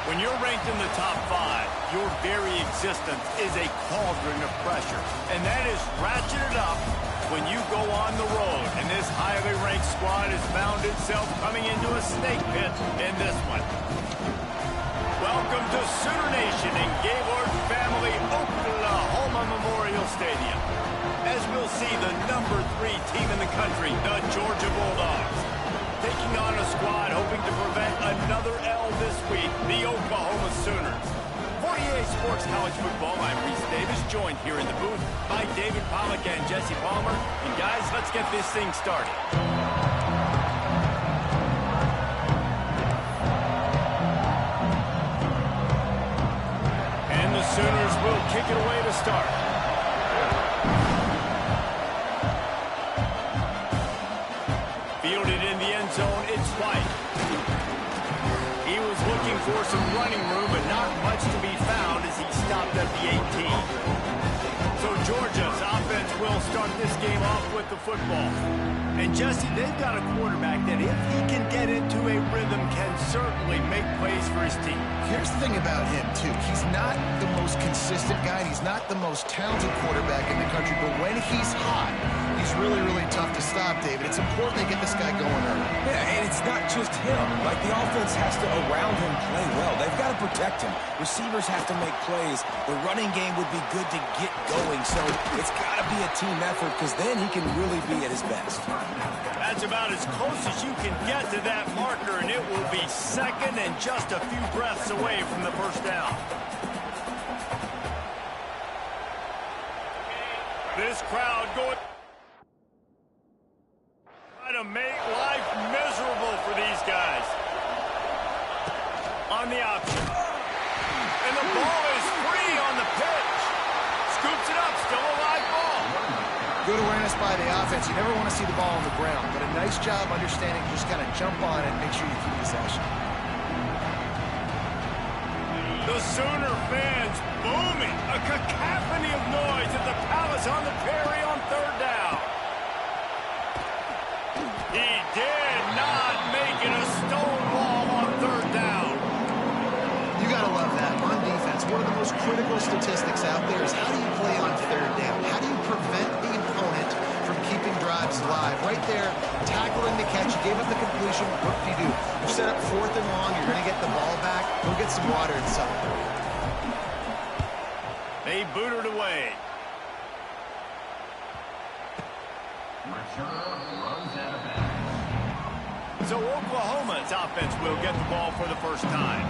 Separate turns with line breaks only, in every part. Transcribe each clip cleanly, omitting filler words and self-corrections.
When you're ranked in the top 5, your very existence is a cauldron of pressure. And that is ratcheted up when you go on the road. And this highly ranked squad has found itself coming into a snake pit in this one. Welcome to Sooner Nation in Gaylord Family Oklahoma Memorial Stadium. As we'll see the number 3 team in the country, the Georgia Bulldogs, taking on a squad hoping to prevent another L this week, the Oklahoma Sooners. For EA Sports College Football, I'm Reese Davis, joined here in the booth by David Pollack and Jesse Palmer. And guys, let's get this thing started. And the Sooners will kick it away to start. Fielded in the end zone, it's White. He was looking for some running room, but not much to be found as he stopped at the 18. So Georgia's offense will start this game off with the football. And Jesse, they've got a quarterback that if he can get into a rhythm, can certainly make plays for his team.
Here's the thing about him, too. He's not the most consistent guy, and he's not the most talented quarterback in the country, but when he's hot, he's really, really tough to stop, David. It's important they get this guy going early.
Yeah, and it's not just him. Like, the offense has to, around him, play well. They've got to protect him. Receivers have to make plays. The running game would be good to get going, so it's got to be a team effort because then he can really be at his best.
That's about as close as you can get to that marker, and it will be second and just a few breaths away from the first down. This crowd going to make life miserable for these guys. On the option. And the ball is free on the pitch. Scoops it up, still a live ball.
Good awareness by the offense. You never want to see the ball on the ground, but a nice job understanding just kind of jump on it and make sure you keep possession.
The Sooner fans booming. A cacophony of noise at the Palace on the Prairie on third down. He did not make it a stone wall on third down.
You got to love that. On defense, one of the most critical statistics out there is how do you play on third down? How do you prevent the opponent from keeping drives alive? Right there, tackling the catch, you gave up the completion. What do? You set up 4th and long, you're going to get the ball back. Go get some water inside.
They booted away. So Oklahoma's offense will get the ball for the first time.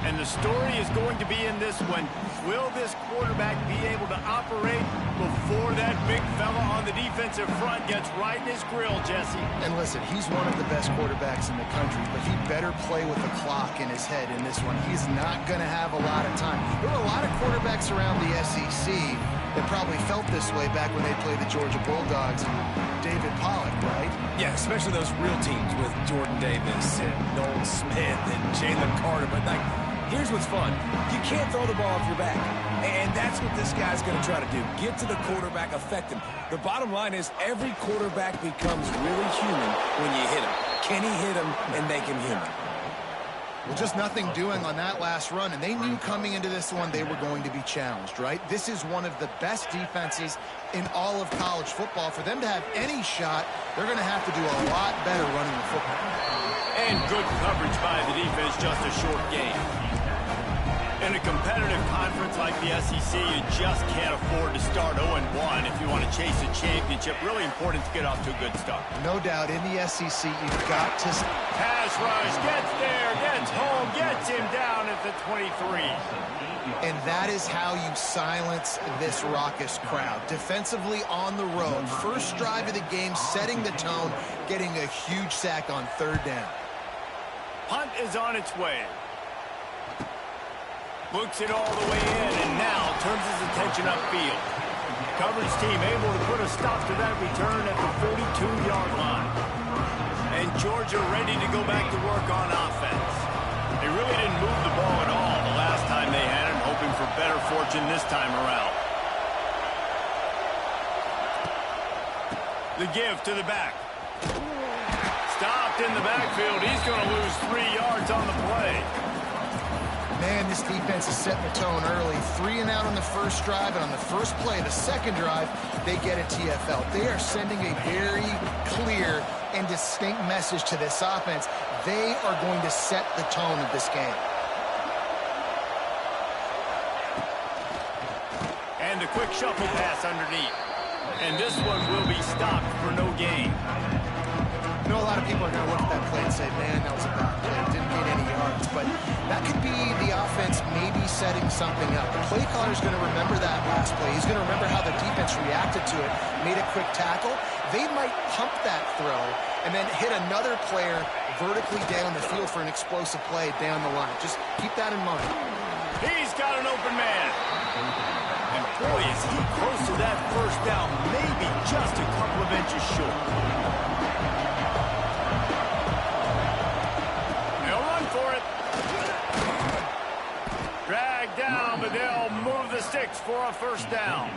And the story is going to be in this one. Will this quarterback be able to operate before that big fella on the defensive front gets right in his grill, Jesse?
And listen, he's one of the best quarterbacks in the country, but he better play with the clock in his head in this one. He's not going to have a lot of time. There were a lot of quarterbacks around the SEC that probably felt this way back when they played the Georgia Bulldogs and David Pollack, right?
Yeah, especially those real teams with Jordan Davis and Nolan Smith and Jalen Carter. But, like, here's what's fun. You can't throw the ball off your back. And that's what this guy's going to try to do. Get to the quarterback, affect him. The bottom line is every quarterback becomes really human when you hit him. Can he hit him and make him human?
Well, just nothing doing on that last run, and they knew coming into this one they were going to be challenged, right? This is one of the best defenses in all of college football. For them to have any shot, they're going to have to do a lot better running the football.
And good coverage by the defense, just a short game. In a competitive conference like the SEC, you just can't afford to start 0-1 if you want to chase a championship. Really important to get off to a good start.
No doubt, in the SEC, you've got to...
Pass rush, gets there, gets home, gets him down at the 23.
And that is how you silence this raucous crowd. Defensively on the road, first drive of the game, setting the tone, getting a huge sack on third down.
Punt is on its way. Looks it all the way in, and now turns his attention upfield. Coverage team able to put a stop to that return at the 42-yard line. And Georgia ready to go back to work on offense. They really didn't move the ball at all the last time they had it, hoping for better fortune this time around. The give to the back. Stopped in the backfield. He's going to lose 3 yards on the play.
Man, this defense is setting the tone early. 3 and out on the first drive, and on the first play, the second drive, they get a TFL. They are sending a very clear and distinct message to this offense. They are going to set the tone of this game.
And a quick shuffle pass underneath. And this one will be stopped for no gain.
I know a lot of people are going to look at that play and say, man, that was a bad play. It didn't gain any yards. But that could be the offense maybe setting something up. The play caller is going to remember that last play. He's going to remember how the defense reacted to it, made a quick tackle. They might pump that throw and then hit another player vertically down the field for an explosive play down the line. Just keep that in mind.
He's got an open man. And boy, is he close to that first down, maybe just a couple of inches short. They'll run for it. Drag down, but they'll move the sticks for a first down.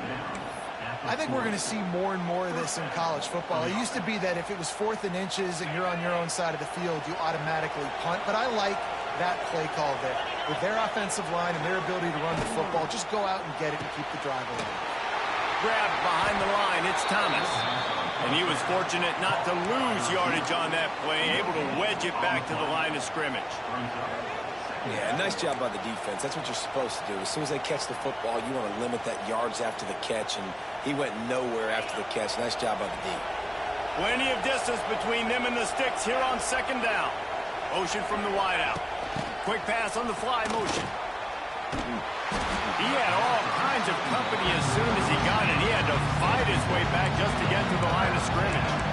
I think we're going to see more and more of this in college football. It used to be that if it was 4th and inches and you're on your own side of the field, you automatically punt. But I like that play call there. With their offensive line and their ability to run the football, just go out and get it and keep the drive alive.
Grabbed behind the line, it's Thomas. And he was fortunate not to lose yardage on that play, able to wedge it back to the line of scrimmage.
Yeah, nice job by the defense. That's what you're supposed to do. As soon as they catch the football, you want to limit that yards after the catch, and he went nowhere after the catch. Nice job by the D.
Plenty of distance between them and the sticks here on second down. Motion from the wideout. Quick pass on the fly motion. He had all kinds of company as soon as he got it. He had to fight his way back just to get to the line of scrimmage.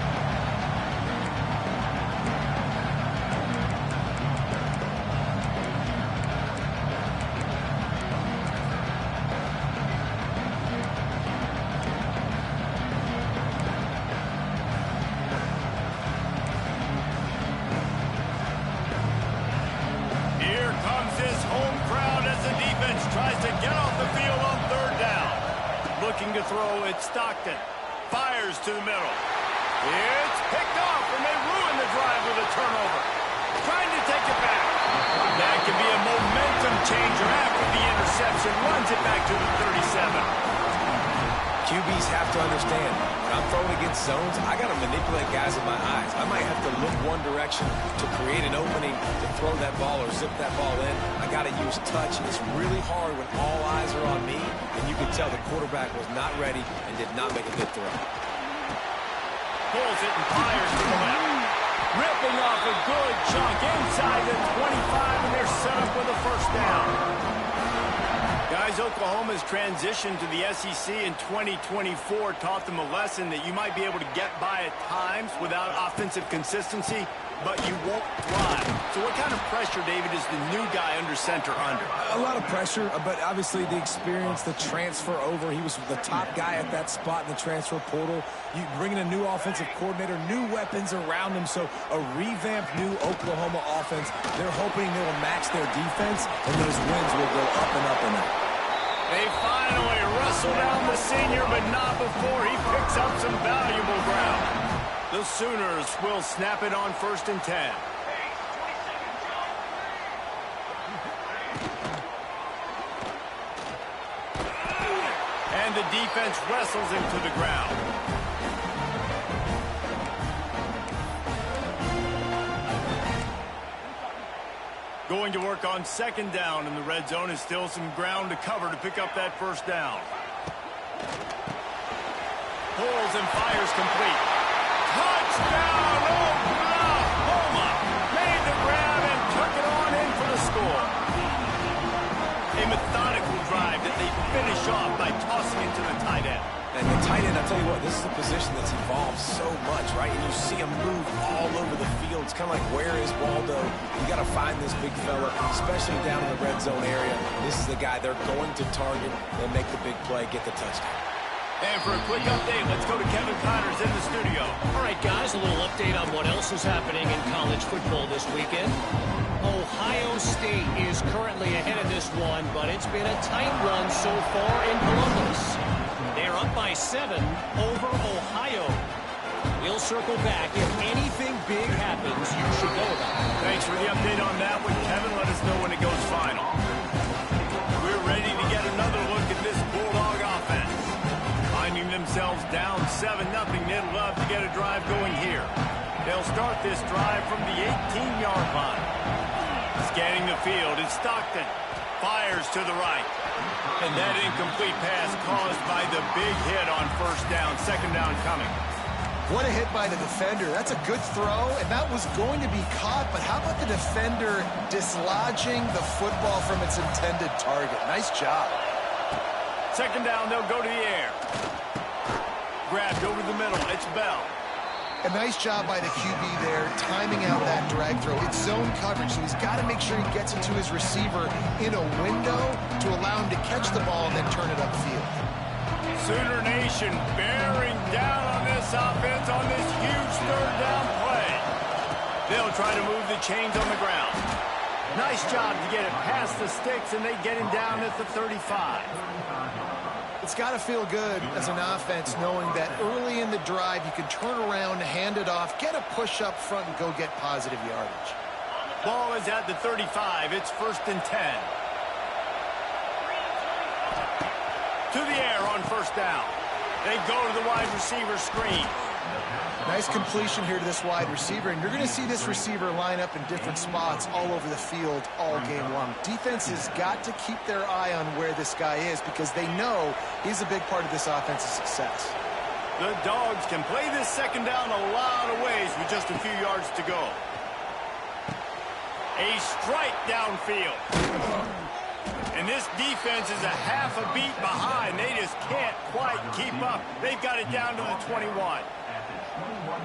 To throw, it's Stockton. Fires to the middle. It's picked off, and they ruin the drive with a turnover. Trying to take it back. That could be a momentum changer after the interception. Runs it back to the 37.
QBs have to understand, when I'm throwing against zones, I got to manipulate guys with my eyes. I might have to look one direction to create an opening to throw that ball or zip that ball in. I got to use touch. It's really hard when all eyes are on me, and you can tell the quarterback was not ready and did not make a good throw.
Pulls it and fires to the left. Ripping off a good chunk inside the 25, and they're set up with a first down. Guys, Oklahoma's transition to the SEC in 2024 taught them a lesson that you might be able to get by at times without offensive consistency, but you won't thrive. So what kind of pressure, David, is the new guy under center under?
A lot of pressure, but obviously the experience, the transfer over. He was the top guy at that spot in the transfer portal. You bring in a new offensive coordinator, new weapons around him, so a revamped new Oklahoma offense. They're hoping they will match their defense, and those wins will go up and up and up.
They finally wrestle down the senior, but not before he picks up some valuable ground. The Sooners will snap it on 1st and 10. And the defense wrestles him to the ground. Going to work on 2nd down, and the red zone is still some ground to cover to pick up that first down. Pulls and fires complete. Touchdown, Oklahoma! Made the grab and took it on in for the score. A methodical drive that they finish off by tossing it to the tight end.
And the tight end, I'll tell you what, this is a position that's evolved so much, right? And you see him move all over the field. It's kind of like, where is Waldo? You got to find this big fella, especially down in the red zone area. This is the guy they're going to target and make the big play, get the touchdown.
And for a quick update, let's go to Kevin Connors in the studio.
All right, guys, a little update on what else is happening in college football this weekend. Ohio State is currently ahead of this one, but it's been a tight one so far in Columbus. They're up by 7 over Ohio. We'll circle back. If anything big happens, you should know about it.
Thanks for the update on that one, Kevin. Let us know when it goes final. get another look at this Bulldog offense. Finding themselves down 7-0, they'd love to get a drive going here. They'll start this drive from the 18-yard line. Scanning the field, it's Stockton. Fires to the right. And that incomplete pass caused by the big hit on first down. Second down coming.
What a hit by the defender. That's a good throw, and that was going to be caught, but how about the defender dislodging the football from its intended target? Nice job.
Second down, they'll go to the air. Grabbed over the middle. It's Bell.
A nice job by the QB there, timing out that drag throw. It's zone coverage, so he's got to make sure he gets it to his receiver in a window to allow him to catch the ball and then turn it upfield.
Sooner Nation bearing down on this offense on this huge third down play. They'll try to move the chains on the ground. Nice job to get it past the sticks, and they get him down at the 35.
It's got to feel good as an offense knowing that early in the drive you can turn around, hand it off, get a push up front, and go get positive yardage.
Ball is at the 35. It's 1st and 10. To the air on first down. They go to the wide receiver screen.
Nice completion here to this wide receiver, and you're going to see this receiver line up in different spots all over the field all game long. Defense has got to keep their eye on where this guy is because they know he's a big part of this offense's success.
The Dogs can play this second down a lot of ways with just a few yards to go. A strike downfield. And this defense is a half a beat behind. They just can't quite keep up. They've got it down to the 21.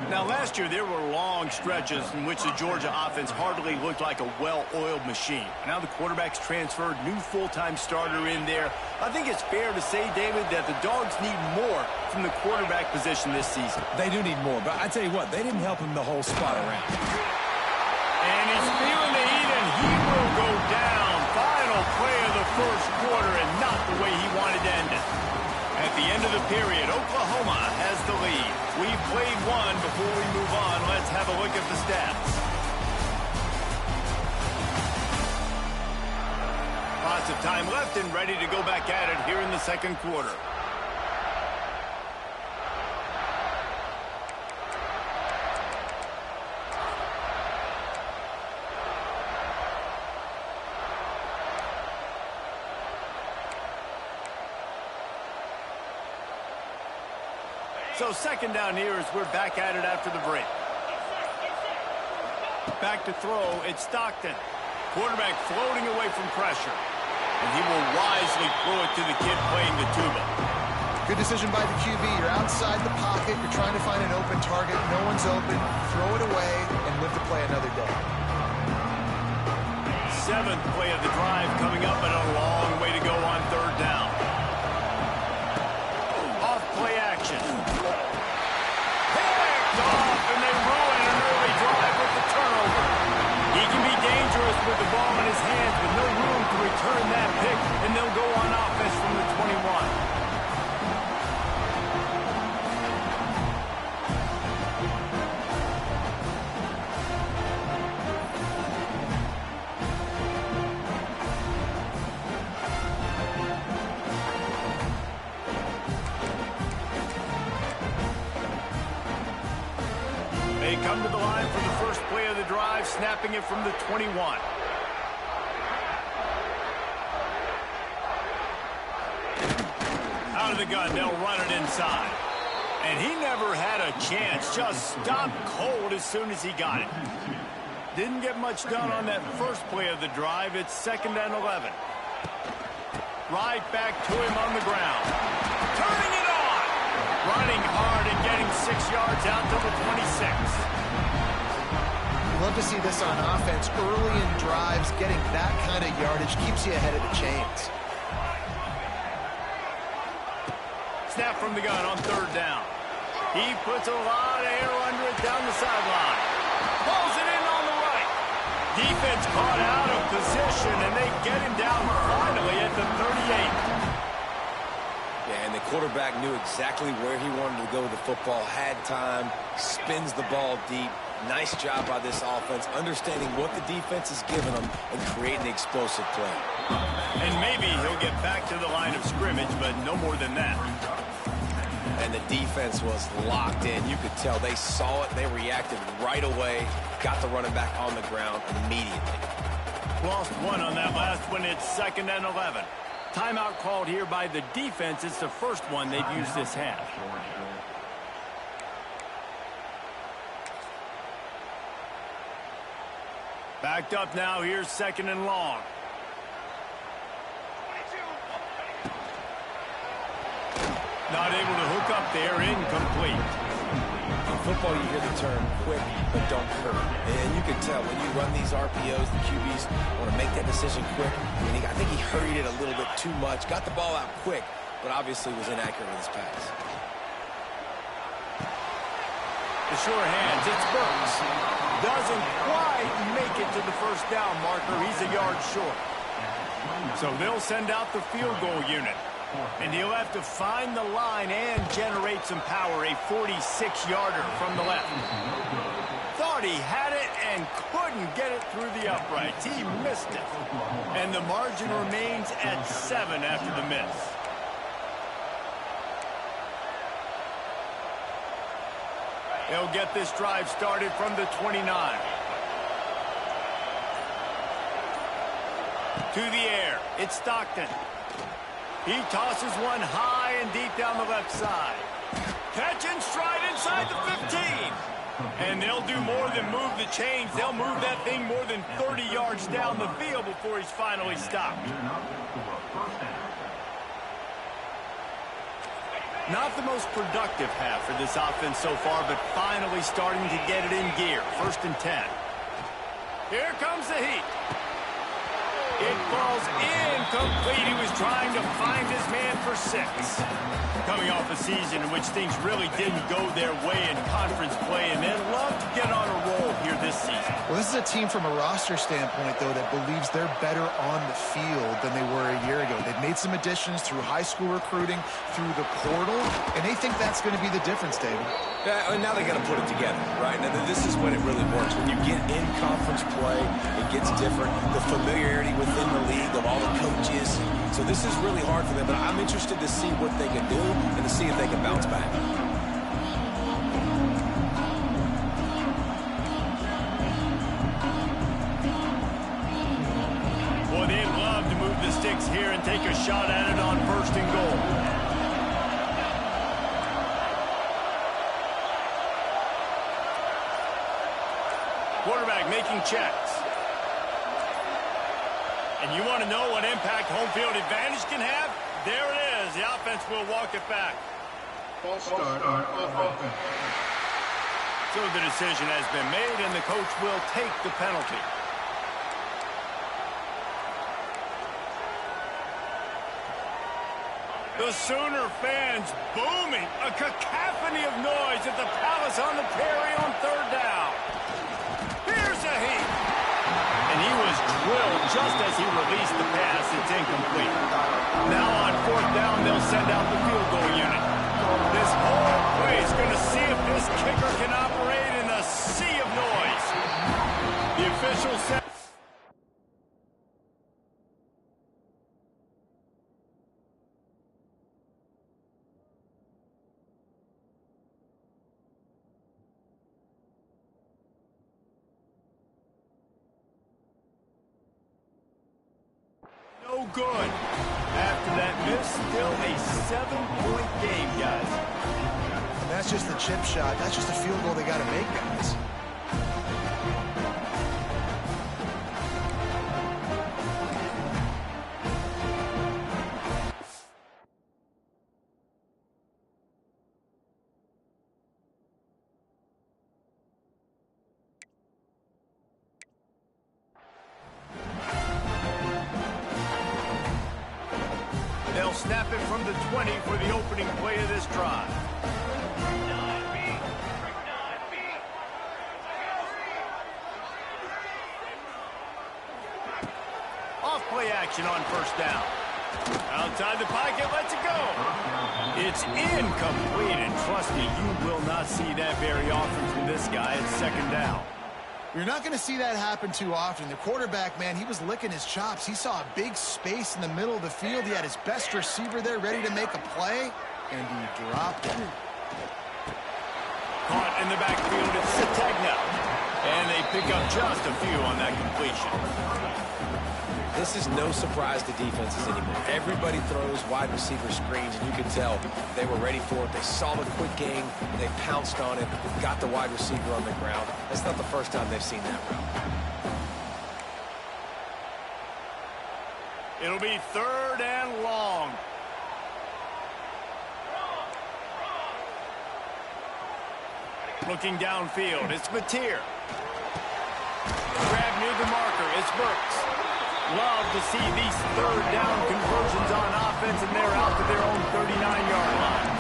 Now, last year, there were long stretches in which the Georgia offense hardly looked like a well-oiled machine. Now the quarterback's transferred, new full-time starter in there. I think it's fair to say, David, that the Dogs need more from the quarterback position this season.
They do need more, but I tell you what, they didn't help him the whole spot around.
And he's feeling the heat, and he will go down. Final play of the first quarter, and not the way he wanted to end it. At the end of the period, Oklahoma has the lead. We've played one. Before we move on, let's have a look at the stats. Lots of time left and ready to go back at it here in the second quarter. So second down here as we're back at it after the break. Back to throw, it's Stockton. Quarterback floating away from pressure. And he will wisely throw it to the kid playing the tuba.
Good decision by the QB. You're outside the pocket. You're trying to find an open target. No one's open. Throw it away and live to play another day.
7th play of the drive coming up, and a long way to go on third down. Off play action. Off, and they ruin an early drive with the turnover. He can be dangerous with the ball in his hands, but no room to return that pick, and they'll go on offense from the 21. They come to the line for the first play of the drive, snapping it from the 21. Out of the gun, they'll run it inside. And he never had a chance, just stopped cold as soon as he got it. Didn't get much done on that first play of the drive. It's 2nd and 11. Right back to him on the ground. Turning it on! Running hard and getting 6 yards out to the 26.
Love to see this on offense. Early in drives, getting that kind of yardage keeps you ahead of the chains.
Snap from the gun on third down. He puts a lot of air under it down the sideline. Pulls it in on the right. Defense caught out of position, and they get him down finally at the 38.
Yeah, and the quarterback knew exactly where he wanted to go with the football, had time, spins the ball deep. Nice job by this offense, understanding what the defense is giving them and creating the explosive play.
And maybe he'll get back to the line of scrimmage, but no more than that.
And the defense was locked in. You could tell they saw it. They reacted right away. Got the running back on the ground immediately.
Lost one on that last one. It's 2nd and 11. Timeout called here by the defense. It's the first one they've used this half. Backed up now. Here's 2nd and long. Not able to hook up there. Incomplete.
In football, you hear the term quick but don't hurt. And you can tell when you run these RPOs, the QBs want to make that decision quick. And I think he hurried it a little bit too much. Got the ball out quick, but obviously was inaccurate with his pass.
The sure hands. It's Burks. Doesn't quite make it to the first down marker. He's a yard short. So they'll send out the field goal unit. And he'll have to find the line and generate some power. A 46-yarder from the left. Thought he had it and couldn't get it through the uprights. He missed it. And the margin remains at 7 after the miss. They'll get this drive started from the 29. To the air. It's Stockton. He tosses one high and deep down the left side. Catch and stride inside the 15. And they'll do more than move the chains. They'll move that thing more than 30 yards down the field before he's finally stopped. Not the most productive half for this offense so far, but finally starting to get it in gear. 1st and 10. Here comes the heat. It falls incomplete. He was trying to find his man for 6. Coming off a season in which things really didn't go their way in conference play, and they'd love to get on a roll here this season.
Well, this is a team from a roster standpoint, though, that believes they're better on the field than they were a year ago. They've made some additions through high school recruiting, through the portal, and they think that's going to be the difference, David.
Yeah, and now they got to put it together, right? Now, this is when it really works. When you get in conference play, it gets different. The familiarity within the league of all the coaches. So this is really hard for them, but I'm interested to see what they can do and to see if they can bounce back.
Boy, they'd love to move the sticks here and take a shot at it on 1st and goal. Quarterback making checks. And you want to know what impact home field advantage can have? There it is. The offense will walk it back.
False start on offense.
So the decision has been made, and the coach will take the penalty. The Sooner fans booming. A cacophony of noise at the Palace on the Prairie on 3rd down. Here's a heat. And he was drilled just as he released the pass. It's incomplete. Now on 4th down, they'll send out the field goal unit. This whole play is going to see if this kicker can operate in a sea of noise. The official said... No good. After that miss, still a 7-point game, guys.
And that's just the chip shot. That's just a field goal they got to make, guys.
They'll snap it from the 20 for the opening play of this drive. Off play action on 1st down. Outside the pocket, lets it go. It's incomplete, and trust me, you will not see that very often from this guy at 2nd down.
You're not going to see that happen too often. The quarterback, man, he was licking his chops. He saw a big space in the middle of the field. He had his best receiver there ready to make a play, and he dropped it.
Caught in the backfield, it's Sategna. And they pick up just a few on that completion.
This is no surprise to defenses anymore. Everybody throws wide receiver screens, and you can tell they were ready for it. They saw the quick game, they pounced on it, got the wide receiver on the ground. That's not the first time they've seen that route.
It'll be 3rd and long. Looking downfield, it's Mateer. Grab near the marker, it's Burks. Love to see these 3rd down conversions on offense, and they're out to their own 39-yard line.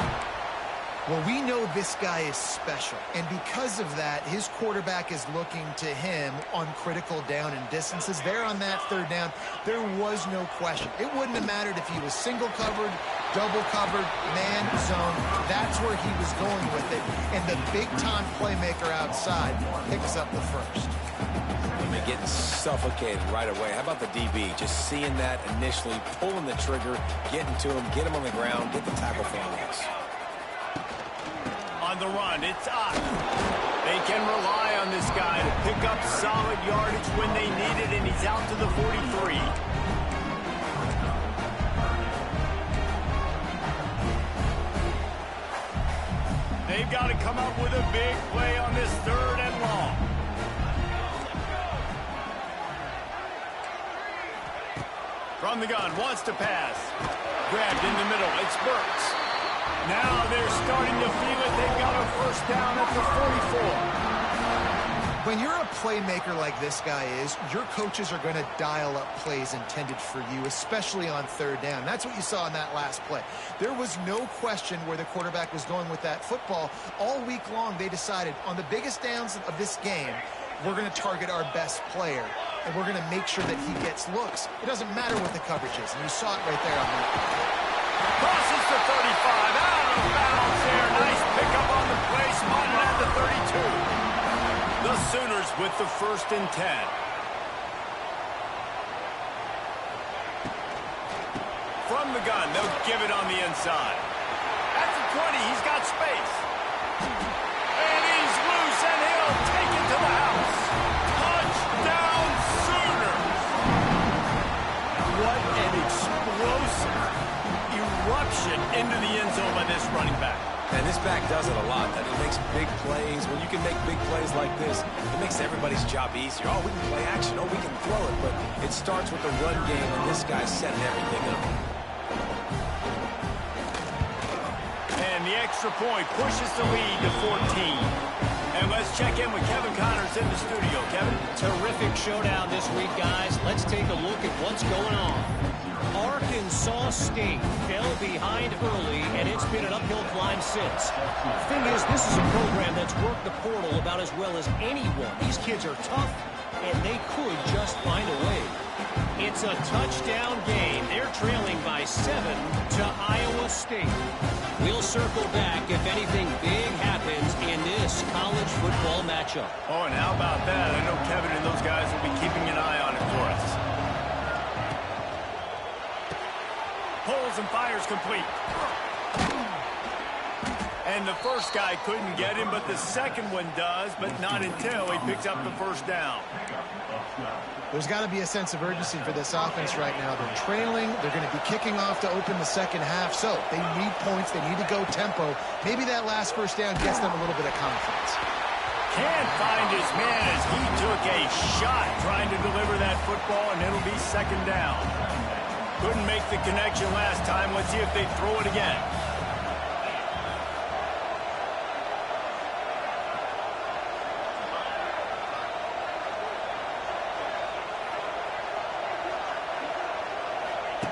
Well, we know this guy is special, and because of that, his quarterback is looking to him on critical down and distances. There on that 3rd down, there was no question. It wouldn't have mattered if he was single covered, double covered, man, zone. That's where he was going with it, and the big-time playmaker outside picks up the first.
Getting suffocated right away. How about the DB? Just seeing that initially, pulling the trigger, getting to him, get him on the ground, get the tackle for a loss.
On the run, it's Ott. They can rely on this guy to pick up solid yardage when they need it, and he's out to the 43. They've got to come up with a big play on this 3rd and long. From the gun, wants to pass. Grabbed in the middle, it's Burks. Now they're starting to feel it. They've got a 1st down at the 44.
When you're a playmaker like this guy is, your coaches are going to dial up plays intended for you, especially on 3rd down. That's what you saw in that last play. There was no question where the quarterback was going with that football. All week long, they decided on the biggest downs of this game, we're going to target our best player, and we're going to make sure that he gets looks. It doesn't matter what the coverage is, and you saw it right there on that.
Crosses the 35, out of bounds there. Nice pickup on the play, spotted at the 32. The Sooners with the 1st and 10. From the gun, they'll give it on the inside. At the 20, he's got space. And he's loose, and he'll take it to the house. Touchdown, Sooners! What an explosive eruption into the end zone by this running back.
And this back does it a lot. That it makes big plays. When you can make big plays like this, it makes everybody's job easier. Oh, we can play action. Oh, we can throw it. But it starts with the run game, and this guy's setting everything up.
And the extra point pushes the lead to 14. And let's check in with Kevin Connors in the studio. Kevin?
Terrific showdown this week, guys. Let's take a look at what's going on. Arkansas State fell behind early, and it's been an uphill climb since. The thing is, this is a program that's worked the portal about as well as anyone. These kids are tough, and they could just find a way. It's a touchdown game. They're trailing by 7 to Iowa State. We'll circle back if anything big happens in this college football matchup.
Oh, and how about that? I know Kevin and those guys will be keeping an eye on it for us. Pulls and fires complete. And the first guy couldn't get him, but the second one does, but not until he picks up the 1st down.
There's got to be a sense of urgency for this offense right now. They're trailing. They're going to be kicking off to open the second half. So they need points. They need to go tempo. Maybe that last 1st down gets them a little bit of confidence.
Can't find his man as he took a shot trying to deliver that football, and it'll be 2nd down. Couldn't make the connection last time. Let's see if they throw it again.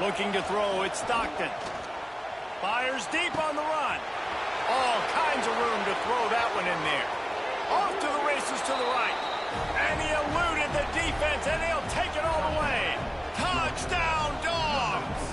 Looking to throw, it's Stockton. Fires deep on the run. All kinds of room to throw that one in there. Off to the races to the right. And he eluded the defense, and he'll take it all the way. Touchdown, Dawgs!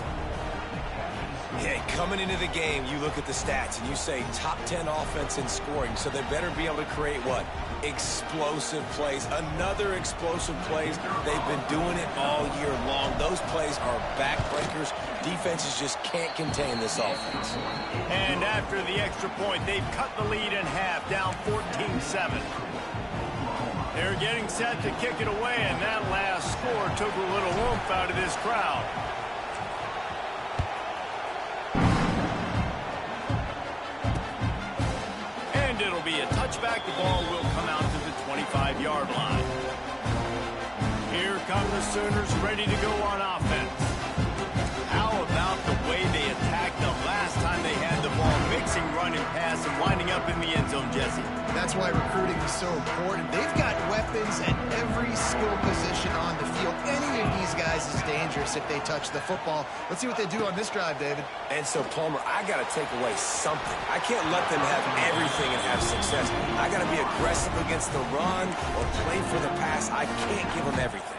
Yeah, coming into the game, you look at the stats and you say top 10 offense in scoring, so they better be able to create what? Explosive plays. Another explosive plays. They've been doing it all year long. Those plays are backbreakers. Defenses just can't contain this offense.
And after the extra point, they've cut the lead in half, down 14-7. They're getting set to kick it away, and that last score took a little oomph out of this crowd. And it'll be a touchback. The ball will come out to the 25-yard line. Here come the Sooners ready to go on offense. How about the way they attacked the last time they had the ball, mixing run and pass and winding up in the end zone, Jesse?
That's why recruiting is so important. They've got weapons at every skill position on the field. Any of these guys is dangerous if they touch the football. Let's see what they do on this drive, David.
And so, Palmer, I got to take away something. I can't let them have everything and have success. I got to be aggressive against the run or play for the pass. I can't give them everything.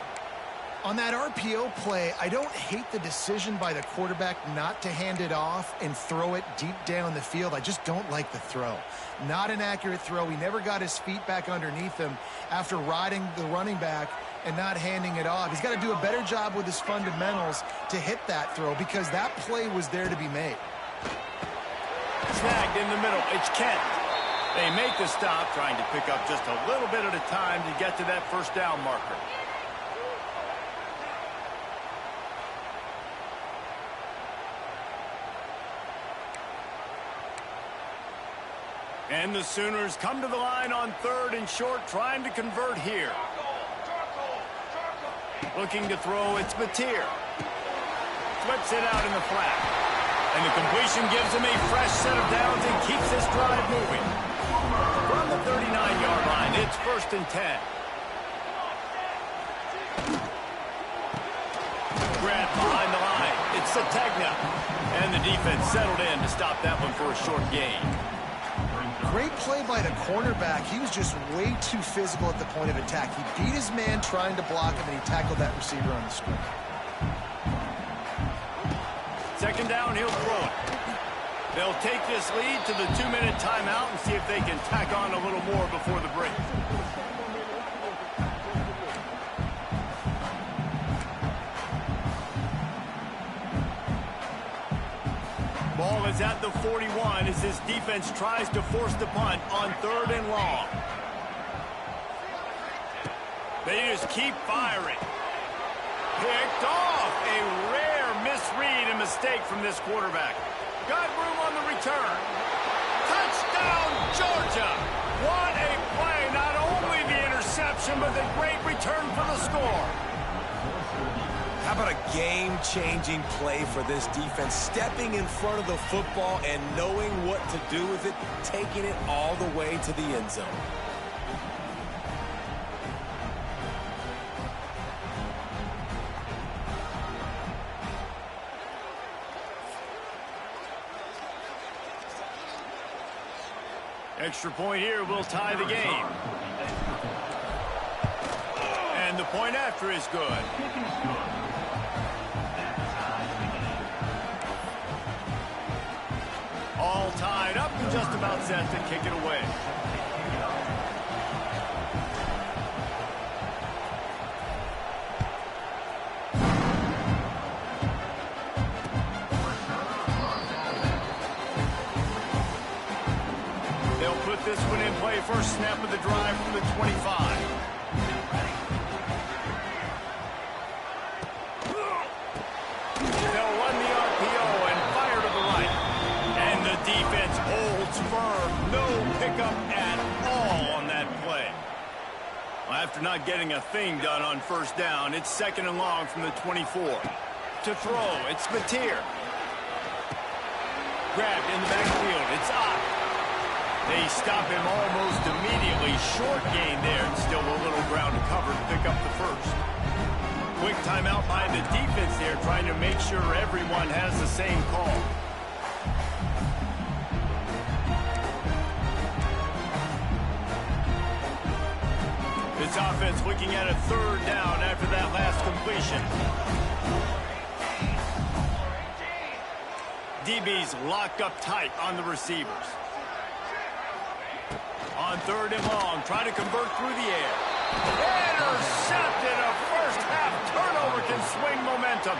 On that RPO play, I don't hate the decision by the quarterback not to hand it off and throw it deep down the field. I just don't like the throw. Not an accurate throw. He never got his feet back underneath him after riding the running back and not handing it off. He's got to do a better job with his fundamentals to hit that throw because that play was there to be made.
Snagged in the middle. It's Kent. They make the stop, trying to pick up just a little bit at a time to get to that first down marker. And the Sooners come to the line on 3rd and short, trying to convert here. Looking to throw, it's Mateer. Flips it out in the flat. And the completion gives him a fresh set of downs and keeps this drive moving. From the 39-yard line, it's 1st and 10. Grant behind the line. It's Sategna. And the defense settled in to stop that one for a short gain.
Great play by the cornerback. He was just way too physical at the point of attack. He beat his man trying to block him, and he tackled that receiver on the screen.
2nd down, he'll throw it. They'll take this lead to the 2-minute timeout and see if they can tack on a little more before the break. Ball is at the 41 as this defense tries to force the punt on 3rd and long. They just keep firing. Picked off. A rare misread and mistake from this quarterback. Got room on the return. Touchdown, Georgia. What a play. Not only the interception, but the great return for the score.
How about a game-changing play for this defense? Stepping in front of the football and knowing what to do with it, taking it all the way to the end zone.
Extra point here will tie the game. And the point after is good. All tied up and just about set to kick it away. They'll put this one in play. First snap of the drive from the 25. They'll run the RPO and fire to the right. And the defense holds firm. No pickup at all on that play. Well, after not getting a thing done on 1st down, it's 2nd and long from the 24. To throw, it's Mateer. Grabbed in the backfield, it's Ock. They stop him almost immediately. Short gain there and still a little ground to cover to pick up the first. Quick timeout by the defense there, trying to make sure everyone has the same call. This offense looking at a 3rd down after that last completion. DB's locked up tight on the receivers. On 3rd and long, try to convert through the air. Intercepted. A first-half turnover can swing momentum.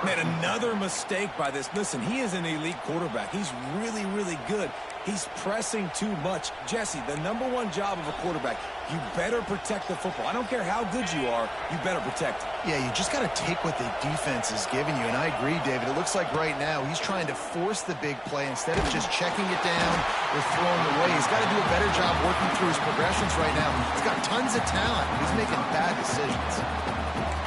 Man, another mistake by this. Listen, he is an elite quarterback. He's really, really good. He's pressing too much. Jesse, the #1 job of a quarterback, you better protect the football. I don't care how good you are, you better protect it.
Yeah, you just got to take what the defense is giving you, and I agree, David. It looks like right now he's trying to force the big play instead of just checking it down or throwing away. He's got to do a better job working through his progressions right now. He's got tons of talent. He's making bad decisions.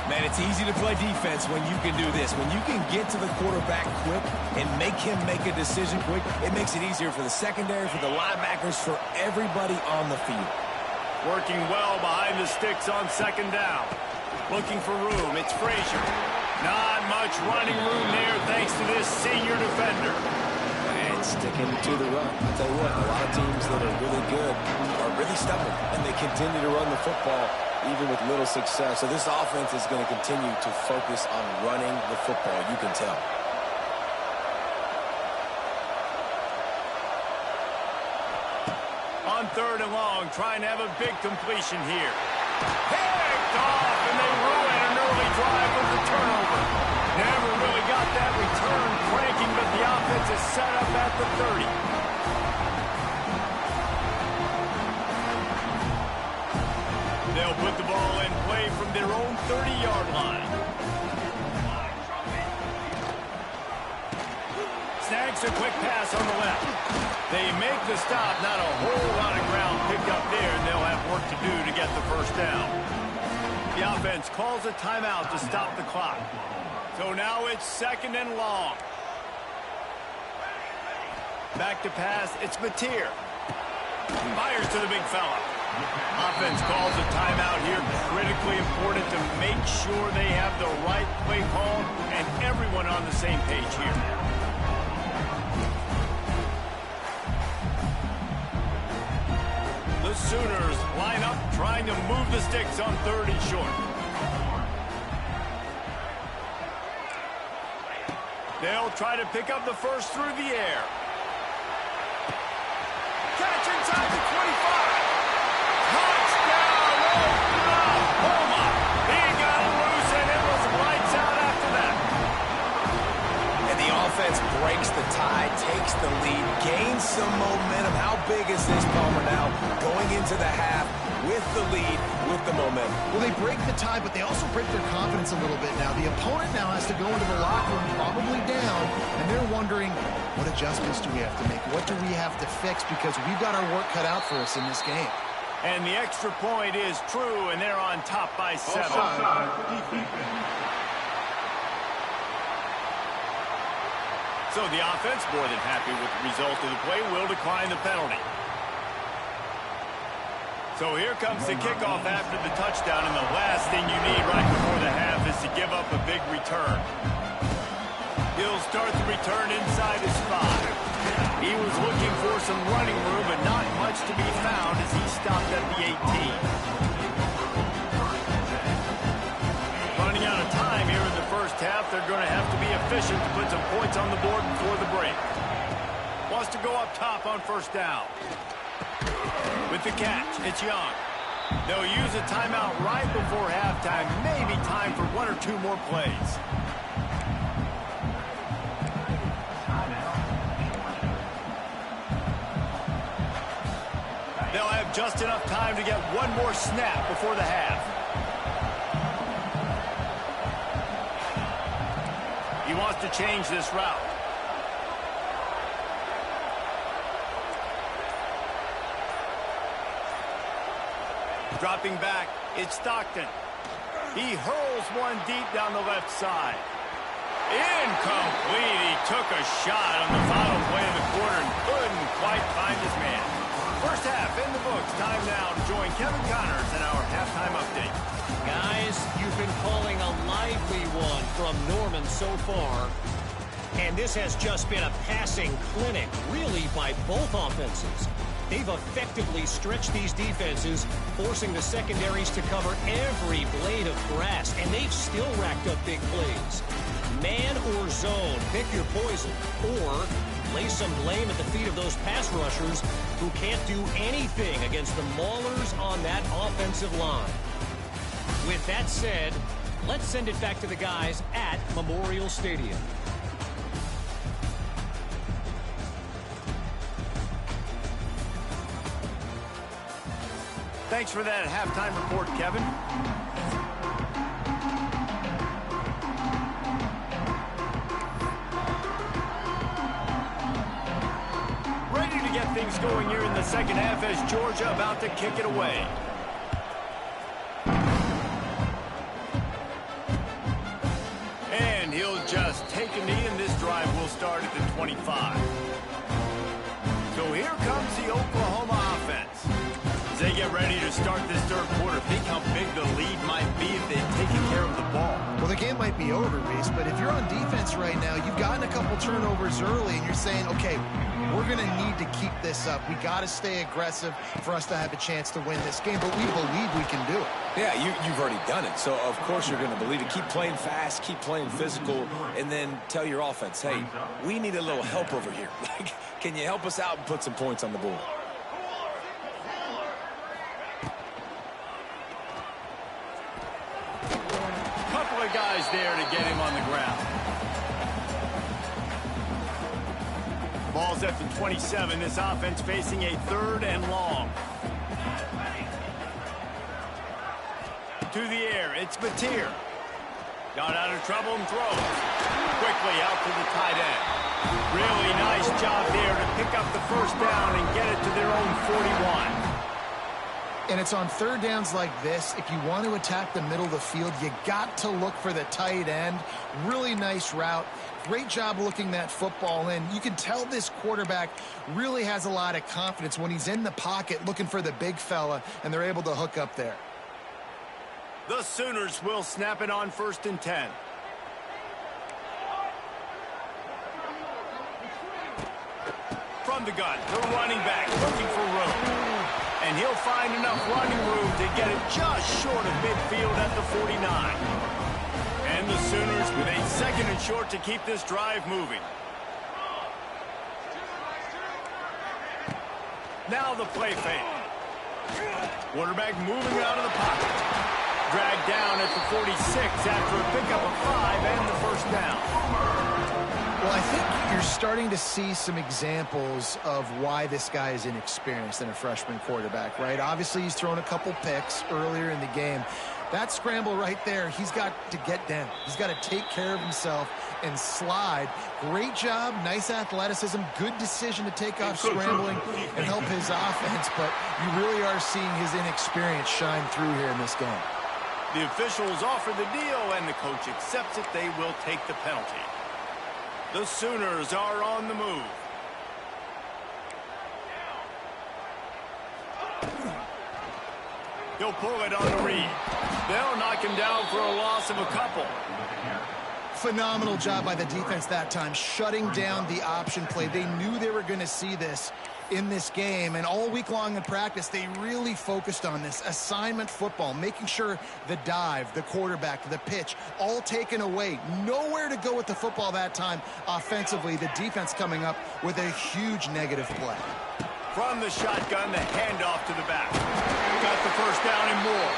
Man, it's easy to play defense when you can do this. When you can get to the quarterback quick and make him make a decision quick, it makes it easier for the secondary, for the linebackers, for everybody on the field.
Working well behind the sticks on 2nd down. Looking for room. It's Frazier. Not much running room there thanks to this senior defender.
And sticking to the run. I'll tell you what, a lot of teams that are really good are really stubborn, and they continue to run the football even with little success. So this offense is going to continue to focus on running the football. You can tell.
On 3rd and long, trying to have a big completion here. Picked off, and they ruin an early drive with the turnover. Never really got that return cranking, but the offense is set up at the 30. They'll put the ball in play from their own 30-yard line. Snags a quick pass on the left. They make the stop. Not a whole lot of ground picked up there, and they'll have work to do to get the first down. The offense calls a timeout to stop the clock. So now it's 2nd and long. Back to pass. It's Mateer. Fires to the big fella. Offense calls a timeout here. Critically important to make sure they have the right play call and everyone on the same page here. The Sooners line up trying to move the sticks on 3rd and short. They'll try to pick up the first through the air. Catch inside the 25. Touchdown, Oklahoma. He got loose, and it was lights out after that.
And the offense breaks the tie, takes the lead, gains some momentum. How big is this, Palmer, now? Going into the half with the lead, with the momentum.
Well, they break the tie, but they also break their confidence a little bit now. The opponent now has to go into the locker room, probably down, and they're wondering, what adjustments do we have to make? What do we have to fix? Because we've got our work cut out for us in this game.
And the extra point is true, and they're on top by 7. So the offense, more than happy with the result of the play, will decline the penalty. So here comes the kickoff after the touchdown, and the last thing you need right before the half is to give up a big return. He'll start the return inside his 5. He was looking for some running room, but not much to be found as he stopped at the 18. Running out of time here in the first half, they're going to have to be efficient to put some points on the board before the break. Wants to go up top on 1st down. With the catch, it's Young. They'll use a timeout right before halftime, maybe time for 1 or 2 more plays. They'll have just enough time to get 1 more snap before the half. He wants to change this route. Dropping back, it's Stockton. He hurls one deep down the left side. Incomplete. He took a shot on the final play of the quarter and couldn't quite find his man. First half in the books. Time now to join Kevin Connors in our halftime update.
Guys, you've been calling a lively one from Norman so far. And this has just been a passing clinic, really, by both offenses. They've effectively stretched these defenses, forcing the secondaries to cover every blade of grass, and they've still racked up big plays. Man or zone, pick your poison. Or lay some blame at the feet of those pass rushers who can't do anything against the maulers on that offensive line. With that said, let's send it back to the guys at Memorial Stadium.
Thanks for that halftime report, Kevin. Ready to get things going here in the second half as Georgia about to kick it away. And he'll just take a knee, and this drive will start at the 25. So here comes the Oklahoma offense. They get ready to start this third quarter. Think how big the lead might be if they've taken care of the ball.
Well, the game might be over, Reese, but if you're on defense right now, you've gotten a couple turnovers early, and you're saying, okay, we're going to need to keep this up. We got to stay aggressive for us to have a chance to win this game, but we believe we can do it.
Yeah, you've already done it, so of course you're going to believe it. Keep playing fast, keep playing physical, and then tell your offense, hey, we need a little help over here. Like, can you help us out and put some points on the board?
Couple of guys there to get him on the ground. Ball's at the 27. This offense facing a third and long. To the air, it's Mateer. Got out of trouble and throws. Quickly out to the tight end. Really nice job there to pick up the first down and get it to their own 41.
And it's on third downs like this. If you want to attack the middle of the field, you got to look for the tight end. Really nice route. Great job looking that football in. You can tell this quarterback really has a lot of confidence when he's in the pocket looking for the big fella, and they're able to hook up there.
The Sooners will snap it on 1st and 10. From the gun, the running back looking for room. And he'll find enough running room to get it just short of midfield at the 49. And the Sooners with a 2nd and short to keep this drive moving. Now the play fake. Quarterback moving out of the pocket. Dragged down at the 46 after a pickup of 5 and the first down.
Well, I think you're starting to see some examples of why this guy is inexperienced in a freshman quarterback, right? Obviously, he's thrown a couple picks earlier in the game. That scramble right there, he's got to get down. He's got to take care of himself and slide. Great job, nice athleticism, good decision to take off scrambling and help his offense, but you really are seeing his inexperience shine through here in this game.
The officials offer the deal, and the coach accepts it. They will take the penalty. The Sooners are on the move. He'll pull it on the read. They'll knock him down for a loss of a couple.
Phenomenal job by the defense that time, shutting down the option play. They knew they were going to see this in this game, and all week long in practice, they really focused on this assignment football, making sure the dive, the quarterback, the pitch, all taken away. Nowhere to go with the football that time offensively. The defense coming up with a huge negative play.
From the shotgun, the handoff to the back. Got the first down and more.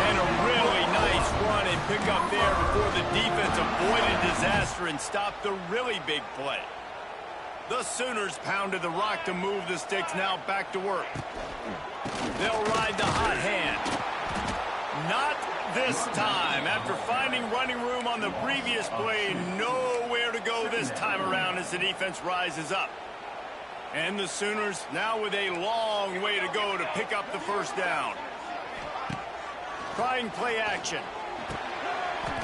And a really nice run and pick up there before the defense avoided disaster and stopped the really big play. The Sooners pounded the rock to move the sticks, now back to work. They'll ride the hot hand. Not this time. After finding running room on the previous play, nowhere to go this time around as the defense rises up. And the Sooners now with a long way to go to pick up the first down. Trying play action.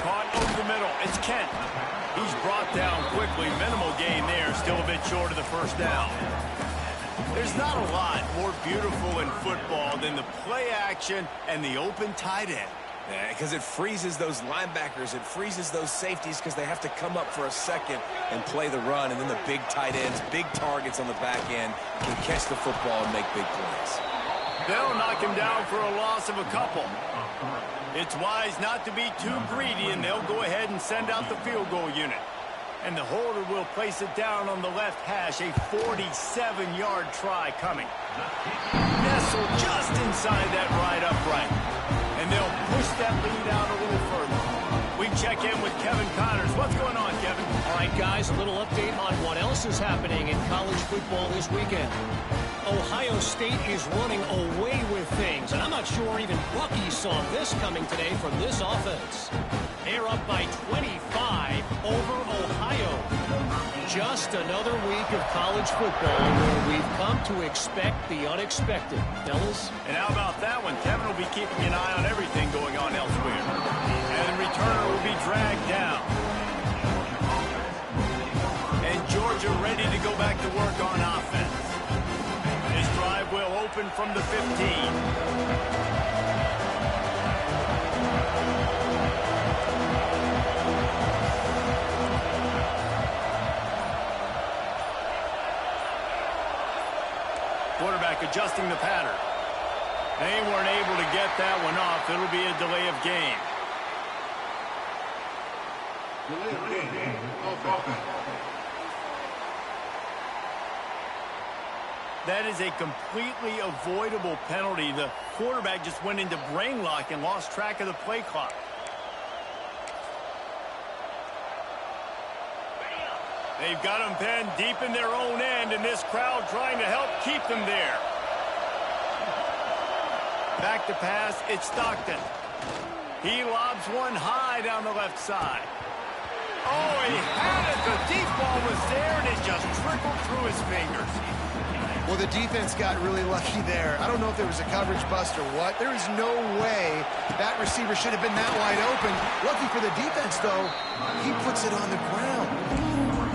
Caught over the middle. It's Kent. He's brought down quickly. Minimal gain there. Still a bit short of the first down. There's not a lot more beautiful in football than the play action and the open tight end.
Yeah, because it freezes those linebackers. It freezes those safeties because they have to come up for a second and play the run. And then the big tight ends, big targets on the back end can catch the football and make big plays.
They'll knock him down for a loss of a couple. It's wise not to be too greedy, and they'll go ahead and send out the field goal unit. And the holder will place it down on the left hash, a 47-yard try coming. Nestled just inside that right upright. And they'll push that lead out a little further. We check in with Kevin Connors. What's going on, Kevin?
All right, guys, a little update on what else is happening in college football this weekend. Ohio State is running away with things, and I'm not sure even Bucky saw this coming today from this offense. They're up by 25 over Ohio. Just another week of college football where we've come to expect the unexpected. Fellas?
And how about that one? Kevin will be keeping an eye on everything going on elsewhere. And the returner will be dragged down. And Georgia ready to go back to work on offense. This drive will open from the 15. Quarterback adjusting the pattern. They weren't able to get that one off. It'll be a delay of game.
Delay of game. Offense.
That is a completely avoidable penalty. The quarterback just went into brain lock and lost track of the play clock. They've got them pinned deep in their own end, and this crowd trying to help keep them there. Back to pass, it's Stockton. He lobs one high down the left side. Oh, he had it. The deep ball was there, and it just trickled through his fingers.
Well, the defense got really lucky there. I don't know if there was a coverage bust or what. There is no way that receiver should have been that wide open. Lucky for the defense, though, he puts it on the ground.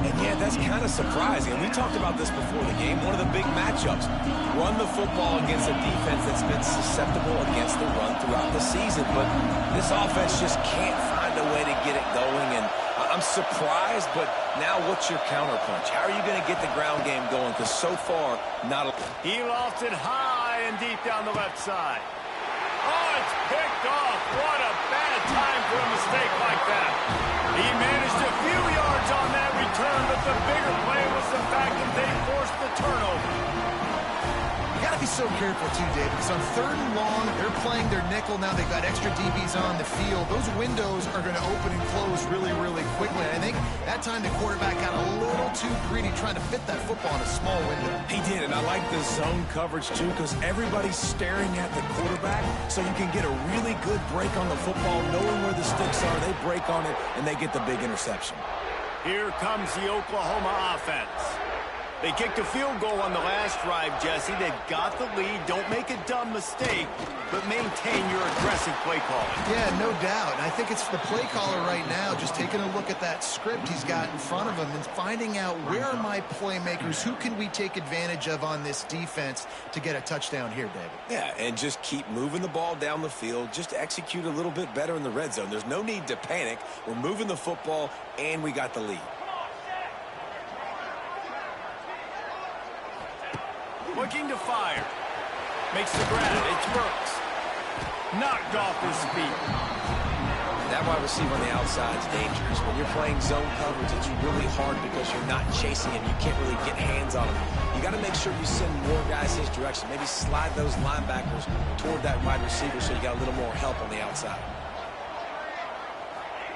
And yeah, that's kind of surprising. And we talked about this before the game. One of the big matchups. Run the football against a defense that's been susceptible against the run throughout the season. But this offense just can't find a way to get it going. And I'm surprised, but now what's your counterpunch? How are you going to get the ground game going? Because so far, not a...
He lofts it high and deep down the left side. Oh, it's picked off. What a bad time for a mistake like that. He managed a few yards on that return, but the bigger play was the fact that they forced the turnover.
You got to be so careful, too, Dave, because on 3rd and long, they're playing their nickel now. They've got extra DBs on the field. Those windows are going to open and close really, really quickly. And I think that time the quarterback got a little too greedy trying to fit that football in a small window.
He did, and I like the zone coverage, too, because everybody's staring at the quarterback, so you can get a really good break on the football, knowing where the sticks are. They break on it, and they get the big interception.
Here comes the Oklahoma offense. They kicked a field goal on the last drive, Jesse. They've got the lead. Don't make a dumb mistake, but maintain your aggressive play calling.
Yeah, no doubt. And I think it's the play caller right now just taking a look at that script he's got in front of him and finding out where are my playmakers, who can we take advantage of on this defense to get a touchdown here, David.
Yeah, and just keep moving the ball down the field. Just execute a little bit better in the red zone. There's no need to panic. We're moving the football, and we got the lead.
Looking to fire. Makes the grab. It's Burks. Knocked off his feet.
That wide receiver on the outside is dangerous. When you're playing zone coverage, it's really hard because you're not chasing him. You can't really get hands on him. You got to make sure you send more guys his direction. Maybe slide those linebackers toward that wide receiver so you got a little more help on the outside.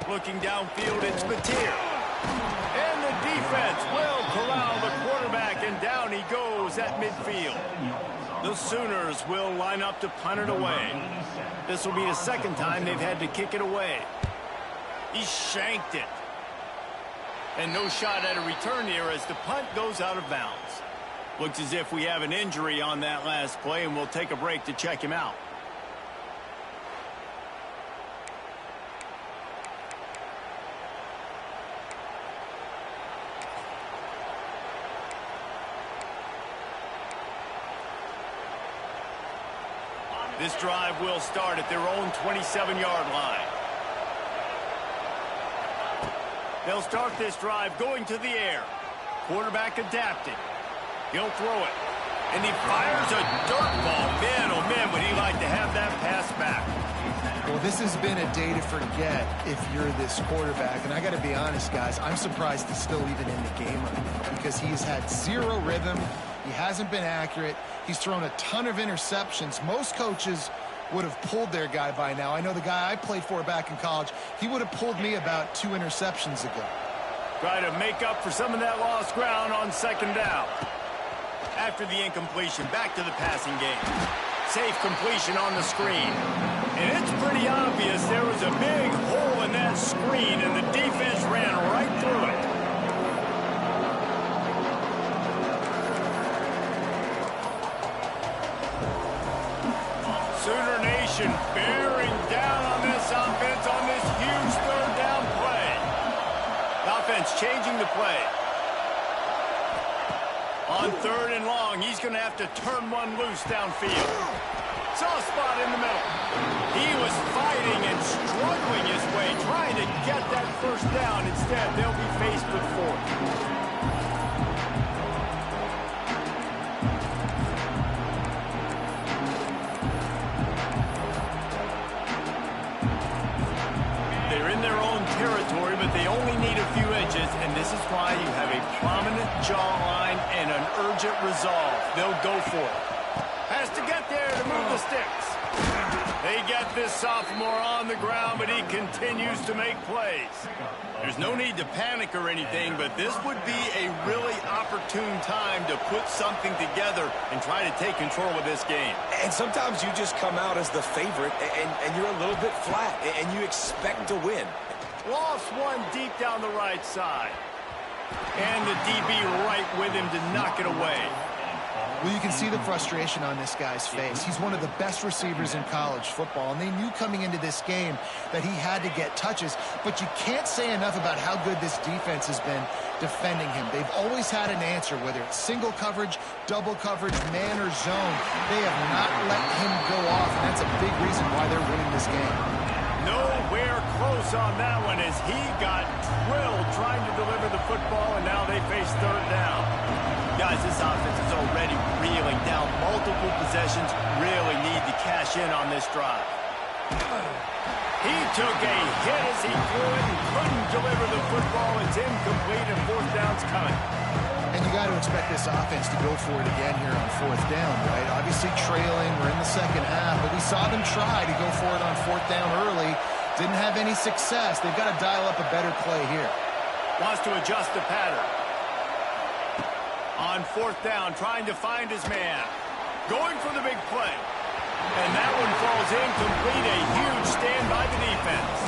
Looking downfield, it's Mateer. And the defense will corral the quarterback, and down he goes at midfield. The Sooners will line up to punt it away. This will be the second time they've had to kick it away. He shanked it. And no shot at a return here as the punt goes out of bounds. Looks as if we have an injury on that last play, and we'll take a break to check him out. This drive will start at their own 27-yard line. They'll start this drive going to the air. Quarterback adapting. He'll throw it. And he fires a dirt ball. Man, oh man, would he like to have that pass back.
Well, this has been a day to forget if you're this quarterback. And I got to be honest, guys, I'm surprised he's still even in the game right now because he's had zero rhythm. He hasn't been accurate. He's thrown a ton of interceptions. Most coaches would have pulled their guy by now. I know the guy I played for back in college, he would have pulled me about 2 interceptions ago.
Try to make up for some of that lost ground on second down. After the incompletion, back to the passing game. Safe completion on the screen. And it's pretty obvious there was a big hole in that screen, and the defense ran right through it. Sooner Nation bearing down on this offense on this huge third down play. The offense changing the play. On 3rd and long, he's going to have to turn one loose downfield. Soft spot in the middle. He was fighting and struggling his way, trying to get that first down. Instead, they'll be faced with 4th. Territory, but they only need a few inches, and this is why you have a prominent jawline and an urgent resolve. They'll go for it. Has to get there to move the sticks. They get this sophomore on the ground, but he continues to make plays. There's no need to panic or anything, but this would be a really opportune time to put something together and try to take control of this game.
And sometimes you just come out as the favorite, and you're a little bit flat, and you expect to win.
Lost one deep down the right side. And the DB right with him to knock it away.
Well, you can see the frustration on this guy's face. He's one of the best receivers in college football, and they knew coming into this game that he had to get touches, but you can't say enough about how good this defense has been defending him. They've always had an answer, whether it's single coverage, double coverage, man or zone. They have not let him go off, and that's a big reason why they're winning this game.
Nowhere close on that one as he got drilled trying to deliver the football, and now they face 3rd down. Guys, this offense is already reeling down multiple possessions. Really need to cash in on this drive. He took a hit as he threw it and couldn't deliver the football. It's incomplete, and 4th down's coming.
And you got to expect this offense to go for it again here on 4th down, right? Obviously trailing, we're in the second half, but we saw them try to go for it on 4th down early. Didn't have any success. They've got to dial up a better play here.
Wants to adjust the pattern. On 4th down, trying to find his man. Going for the big play. And that one falls incomplete. A huge stand by the defense.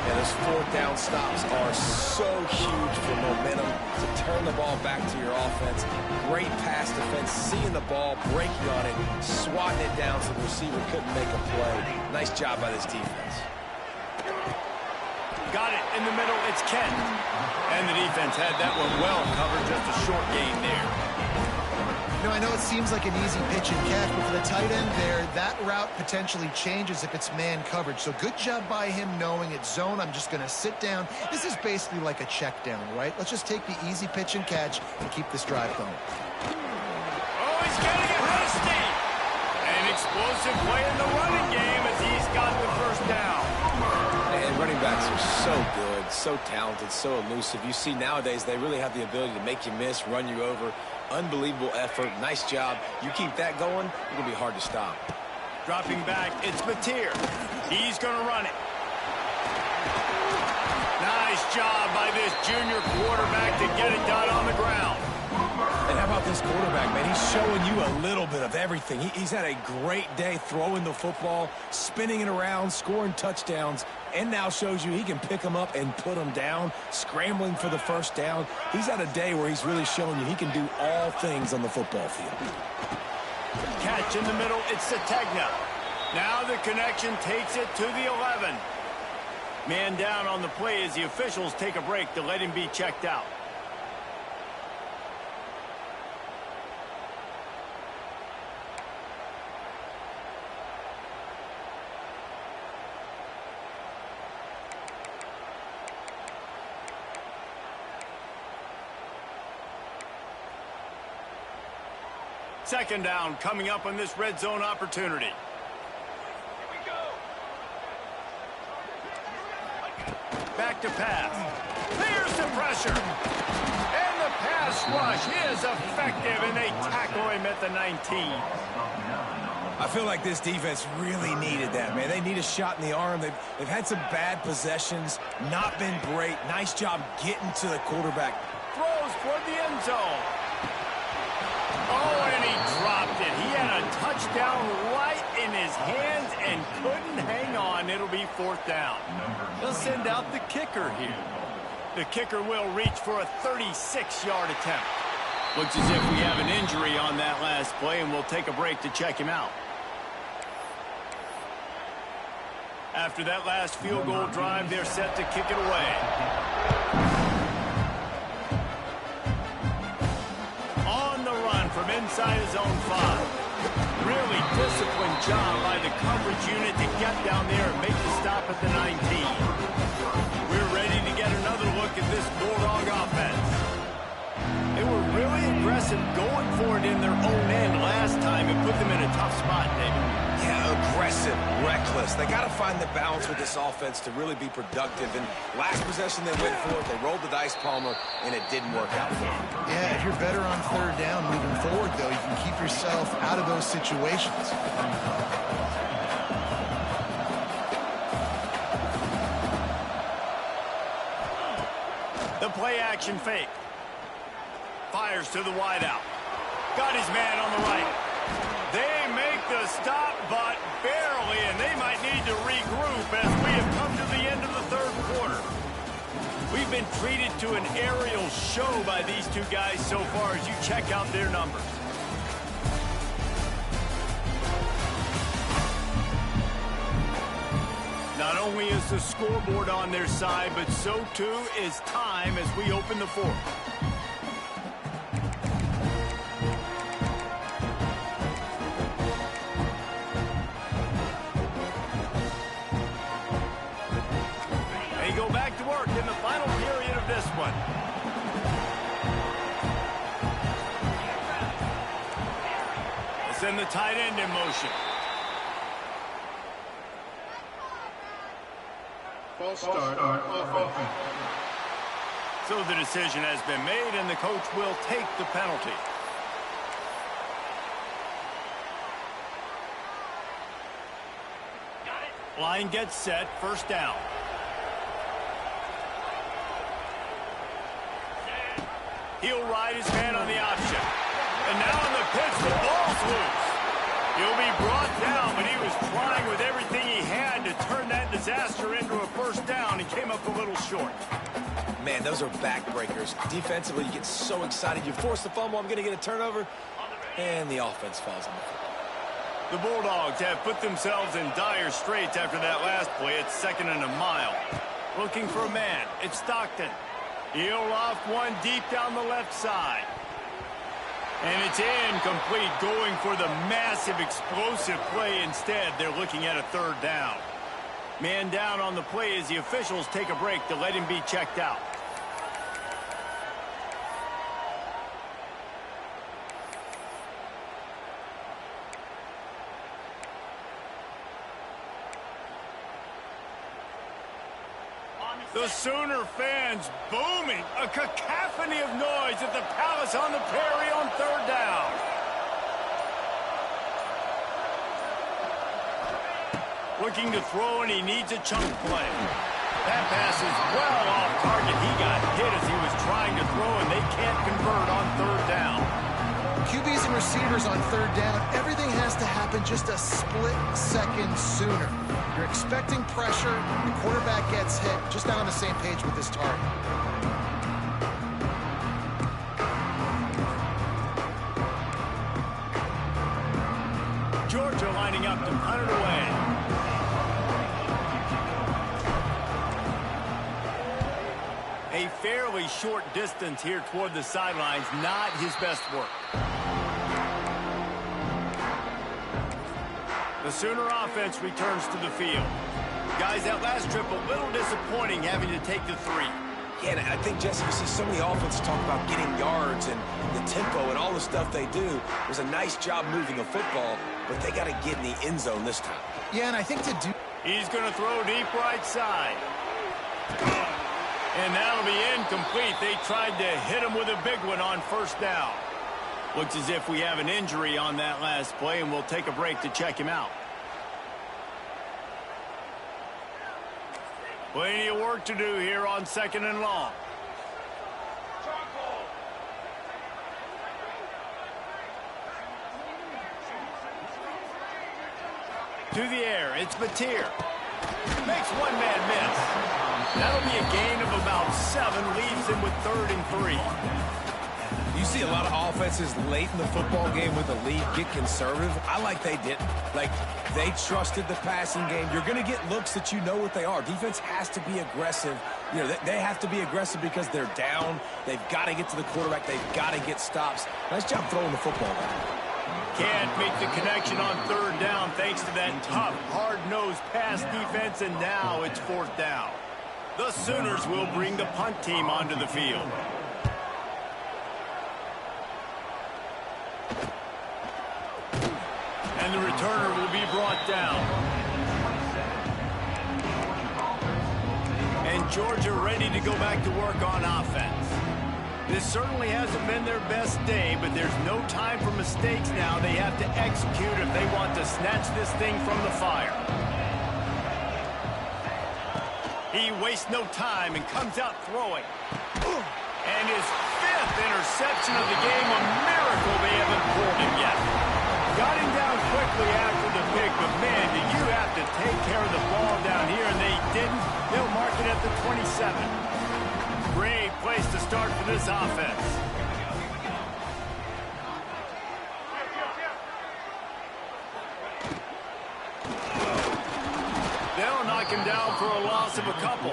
And those 4th down stops are so huge for momentum to turn the ball back to your offense. Great pass defense, seeing the ball, breaking on it, swatting it down so the receiver couldn't make a play. Nice job by this defense.
Got it in the middle. It's Kent. And the defense had that one well covered. Just a short gain there.
You know, I know it seems like an easy pitch and catch, but for the tight end there, that route potentially changes if it's man coverage. So good job by him knowing it's zone. I'm just going to sit down. This is basically like a check down, right? Let's just take the easy pitch and catch and keep this drive going.
Oh, he's getting ahead of steam. An explosive play in the running game as he's got the first down.
And running backs are so good, so talented, so elusive. You see nowadays they really have the ability to make you miss, run you over. Unbelievable effort. Nice job. You keep that going, it's going to be hard to stop.
Dropping back, it's Mateer. He's going to run it. Nice job by this junior quarterback to get it done on the ground.
And how about this quarterback, man? He's showing you a little bit of everything. He's had a great day throwing the football, spinning it around, scoring touchdowns, and now shows you he can pick them up and put them down, scrambling for the first down. He's had a day where he's really showing you he can do all things on the football field.
Catch in the middle, it's Sategna. Now the connection takes it to the 11. Man down on the play as the officials take a break to let him be checked out. Second down coming up on this red zone opportunity. Back to pass. Here's the pressure. And the pass rush is effective, and they tackle him at the 19.
I feel like this defense really needed that, man. They need a shot in the arm. They've had some bad possessions, not been great. Nice job getting to the quarterback.
Throws toward the end zone. Oh, and he dropped it. He had a touchdown right in his hands and couldn't hang on. It'll be fourth down. They'll send out the kicker here. The kicker will reach for a 36-yard attempt. Looks as if we have an injury on that last play, and we'll take a break to check him out. After that last field goal drive, they're set to kick it away. On the run from inside his own 5. Really disciplined job by the coverage unit to get down there and make the stop at the 19. We're ready to get another look at this Bulldog offense. They were really aggressive going for it in their own end last time and put them in a tough spot, David.
Yeah, aggressive, reckless. They got to find the balance with this offense to really be productive. And last possession they went for it, they rolled the dice, Palmer, and it didn't work out for them.
Yeah, if you're better on third down moving forward, though, you can keep yourself out of those situations.
The play-action fake. Fires to the wideout. Got his man on the right. They make the stop, but barely, and they might need to regroup as we have come to the end of the third quarter. We've been treated to an aerial show by these two guys so far as you check out their numbers. Not only is the scoreboard on their side, but so too is time as we open the fourth. They go back to work in the final period of this one. They send the tight end in motion.
False start on offense.
So the decision has been made, and the coach will take the penalty. Line gets set, first down. He'll ride his man on the option. And now in the pitch, the ball's loose. He'll be brought down, but he was trying with everything he had to turn that disaster into a first down. He came up a little short.
Man, those are backbreakers. Defensively, you get so excited. You force the fumble, I'm going to get a turnover, and the offense falls on the floor.
The Bulldogs have put themselves in dire straits after that last play. It's 2nd and a mile. Looking for a man. It's Stockton. He'll loft one deep down the left side. And it's incomplete, going for the massive explosive play instead. They're looking at a third down. Man down on the play as the officials take a break to let him be checked out. The Sooner fans booming, a cacophony of noise at the Palace on the Prairie on third down. Looking to throw, and he needs a chunk play. That pass is well off target. He got hit as he was trying to throw, and they can't convert on third down.
QBs and receivers on third down, everything has to happen just a split second sooner. You're expecting pressure, the quarterback gets hit, just not on the same page with his target.
Georgia lining up to punt it away. A fairly short distance here toward the sidelines, not his best work. The Sooner offense returns to the field. Guys, that last trip a little disappointing having to take the 3.
Yeah, and I think, Jesse, you see so many offenses talk about getting yards and the tempo and all the stuff they do. It was a nice job moving the football, but they got to get in the end zone this time.
Yeah, and I think to do...
He's going to throw deep right side. And that'll be incomplete. They tried to hit him with a big one on first down. Looks as if we have an injury on that last play, and we'll take a break to check him out. Plenty of work to do here on 2nd and long. To the air, it's Batir. Makes one man miss. That'll be a gain of about 7, leaves him with 3rd and 3.
You see a lot of offenses late in the football game with the lead get conservative. I like they didn't. Like, they trusted the passing game. You're going to get looks that you know what they are. Defense has to be aggressive. You know, they have to be aggressive because they're down. They've got to get to the quarterback. They've got to get stops. Nice job throwing the football down.
Can't make the connection on 3rd down thanks to that tough, hard-nosed pass defense, and now it's 4th down. The Sooners will bring the punt team onto the field. And the returner will be brought down. And Georgia ready to go back to work on offense. This certainly hasn't been their best day, but there's no time for mistakes now. They have to execute if they want to snatch this thing from the fire. He wastes no time and comes out throwing. And his 5th interception of the game, a miracle they haven't pulled him yet. Got him down quickly after the pick, but man, do you have to take care of the ball down here, and they didn't. They'll mark it at the 27. Great place to start for this offense. They'll knock him down for a loss of a couple.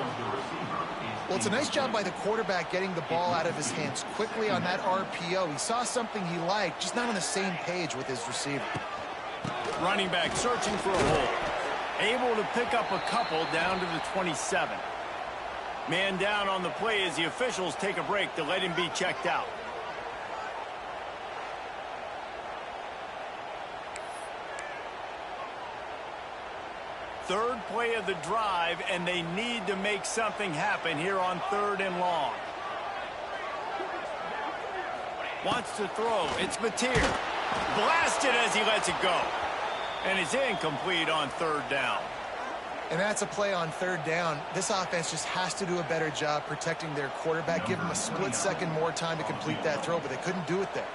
Well, it's a nice job by the quarterback getting the ball out of his hands quickly on that RPO. He saw something he liked, just not on the same page with his receiver.
Running back searching for a hole. Able to pick up a couple down to the 27. Man down on the play as the officials take a break to let him be checked out. Third play of the drive, and they need to make something happen here on 3rd and long. Wants to throw. It's Batir. Blasted as he lets it go. And it's incomplete on 3rd down.
And that's a play on 3rd down. This offense just has to do a better job protecting their quarterback. Give him a split second more time to complete that throw, but they couldn't do it there.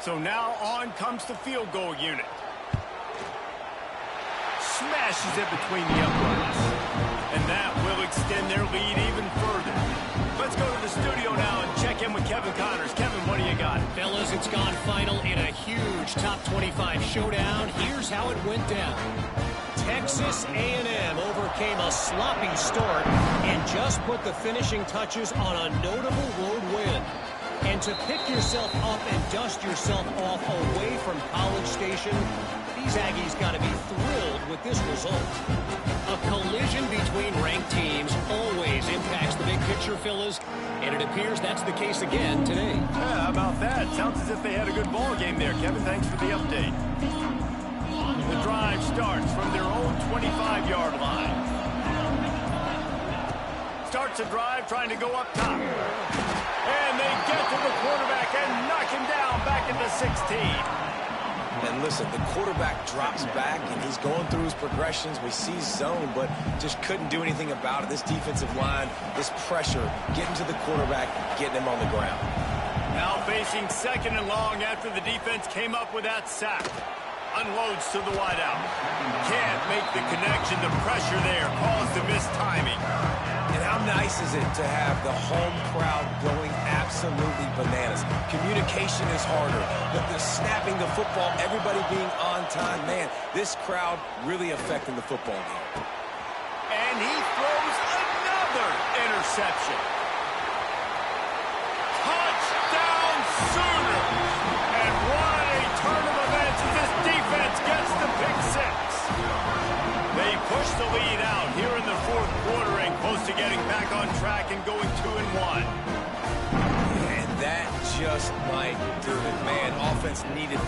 So now on comes the field goal unit. Smashes it between the uprights. And that will extend their lead even further. Let's go to the studio now and check in with Kevin Connors. Kevin, what do you got?
Fellas, it's gone final in a huge top 25 showdown. Here's how it went down. Texas A&M overcame a sloppy start and just put the finishing touches on a notable road win. And to pick yourself up and dust yourself off away from College Station, these Aggies got to be thrilled with this result. A collision between ranked teams always impacts the big picture, fellas, and it appears that's the case again today.
Yeah, how about that? Sounds as if they had a good ball game there, Kevin. Thanks for the update. The drive starts from their own 25-yard line. Starts a drive trying to go up top. And they get to the quarterback and knock him down back at the 16.
And listen, the quarterback drops back, and he's going through his progressions. We see zone, but just couldn't do anything about it. This defensive line, this pressure, getting to the quarterback, getting him on the ground.
Now facing 2nd and long after the defense came up with that sack. Unloads to the wideout. Can't make the connection. The pressure there caused the missed timing.
And how nice is it to have the home crowd going absolutely bananas? Communication is harder. The snapping the football, everybody being on time. Man, this crowd really affecting the football game.
And he throws another interception. Touchdown Sooners! And what a turn of events as this defense gets the pick 6. They push the lead out here in the 4th quarter and close to getting back on track and going 2-1.
just might do it, man. Offense needed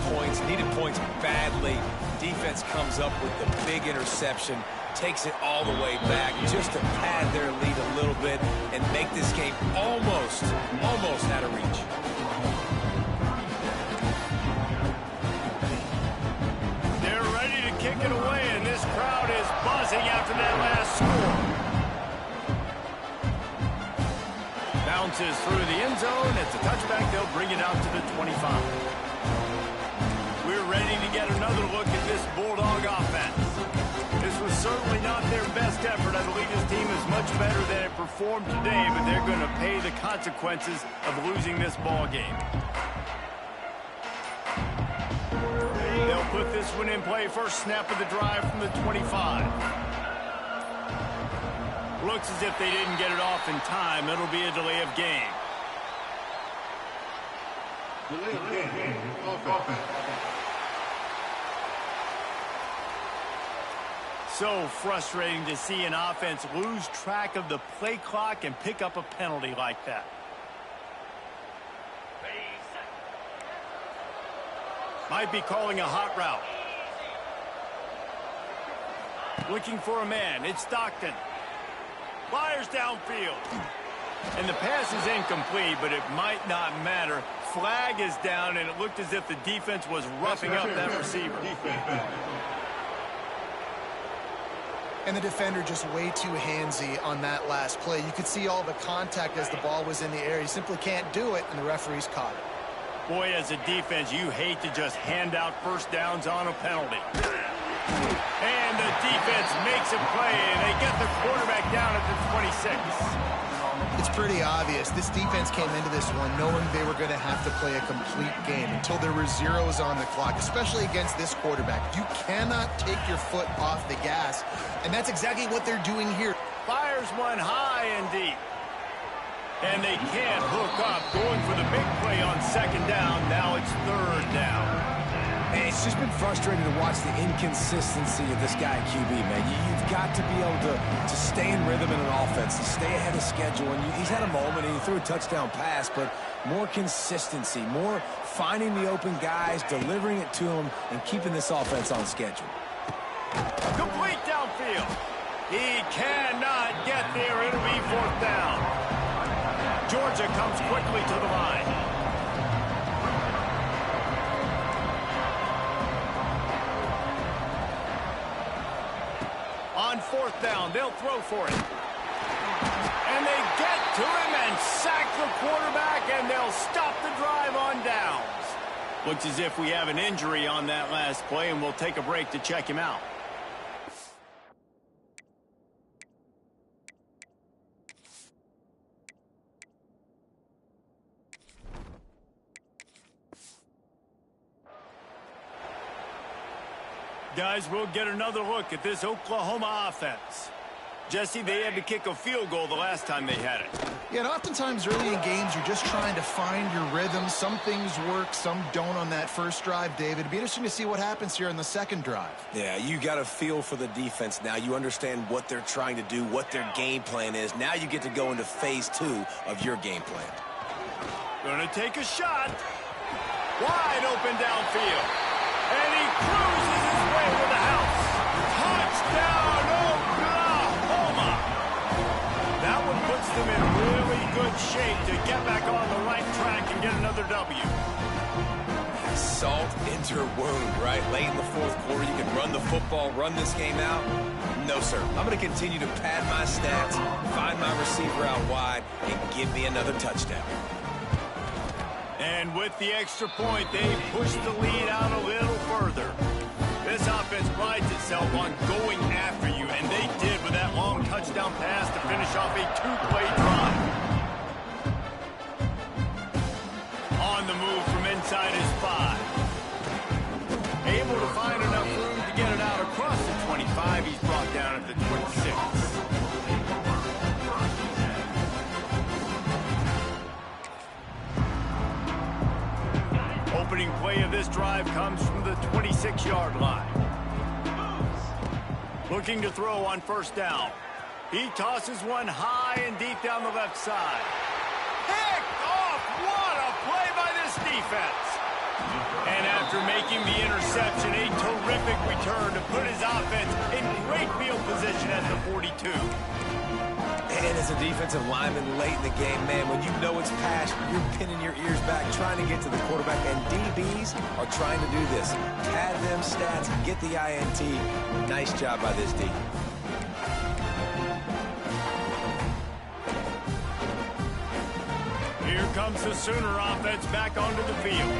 points badly. Defense comes up with the big interception, takes it all the way back just to pad their lead a little bit and make this game almost out of reach.
They're ready to kick it away, and this crowd is buzzing after that last score. Bounces through the end zone. It's a touchback. They'll bring it out to the 25. We're ready to get another look at this Bulldog offense. This was certainly not their best effort. I believe this team is much better than it performed today, but they're going to pay the consequences of losing this ball game. They'll put this one in play. First snap of the drive from the 25. Looks as if they didn't get it off in time. It'll be a delay of game.
Delay of game. Offense.
So frustrating to see an offense lose track of the play clock and pick up a penalty like that. Might be calling a hot route. Looking for a man. It's Stockton. Fires downfield. And the pass is incomplete, but it might not matter. Flag is down, and it looked as if the defense was roughing up that receiver.
And the defender just way too handsy on that last play. You could see all the contact as the ball was in the air. You simply can't do it, and the referee's caught it.
Boy, as a defense, you hate to just hand out first downs on a penalty. And the defense makes a play, and they get the quarterback down at the 26.
It's pretty obvious. This defense came into this one knowing they were going to have to play a complete game until there were zeros on the clock, especially against this quarterback. You cannot take your foot off the gas, and that's exactly what they're doing here.
Fires one high and deep. And they can't hook up. Going for the big play on second down. Now it's third down.
Man, it's just been frustrating to watch the inconsistency of this guy at QB, man. You've got to be able to stay in rhythm in an offense, to stay ahead of schedule. And he's had a moment, and he threw a touchdown pass, but more consistency, more finding the open guys, delivering it to them, and keeping this offense on schedule.
Complete downfield. He cannot get there. It'll be fourth down. Georgia comes quickly to the line. On fourth down, they'll throw for it. And they get to him and sack the quarterback, and they'll stop the drive on downs. Looks as if we have an injury on that last play, and we'll take a break to check him out. Guys, we'll get another look at this Oklahoma offense. Jesse, they had to kick a field goal the last time they had it.
Yeah, and oftentimes early in games, you're just trying to find your rhythm. Some things work, some don't on that first drive, David. It'd be interesting to see what happens here in the second drive.
Yeah, you got a feel for the defense now. You understand what they're trying to do, what their game plan is. Now you get to go into phase 2 of your game plan.
Gonna take a shot. Wide open downfield. And he cruises his way to the house. Touchdown, Oklahoma! That one puts them in really good shape to get back on the right track and get another W.
Salt into her wound, right? Late in the fourth quarter, you can run the football, run this game out. No, sir. I'm going to continue to pad my stats, find my receiver out wide, and give me another touchdown.
And with the extra point, they push the lead out a little further. This offense prides itself on going after you, and they did with that long touchdown pass to finish off a 2-play drive. On the move from inside his 5. Able to find enough room to get it out across the 25. He's brought down at the 26. Opening play of this drive comes from the 26-yard line. Looking to throw on first down. He tosses one high and deep down the left side. Picked off! What a play by this defense. And after making the interception, a terrific return to put his offense in great field position at the 42.
And as a defensive lineman late in the game, man, when you know it's pass, you're pinning your ears back, trying to get to the quarterback, and DBs are trying to do this. Pad them stats, get the INT. Nice job by this D.
Here comes the Sooner offense back onto the field.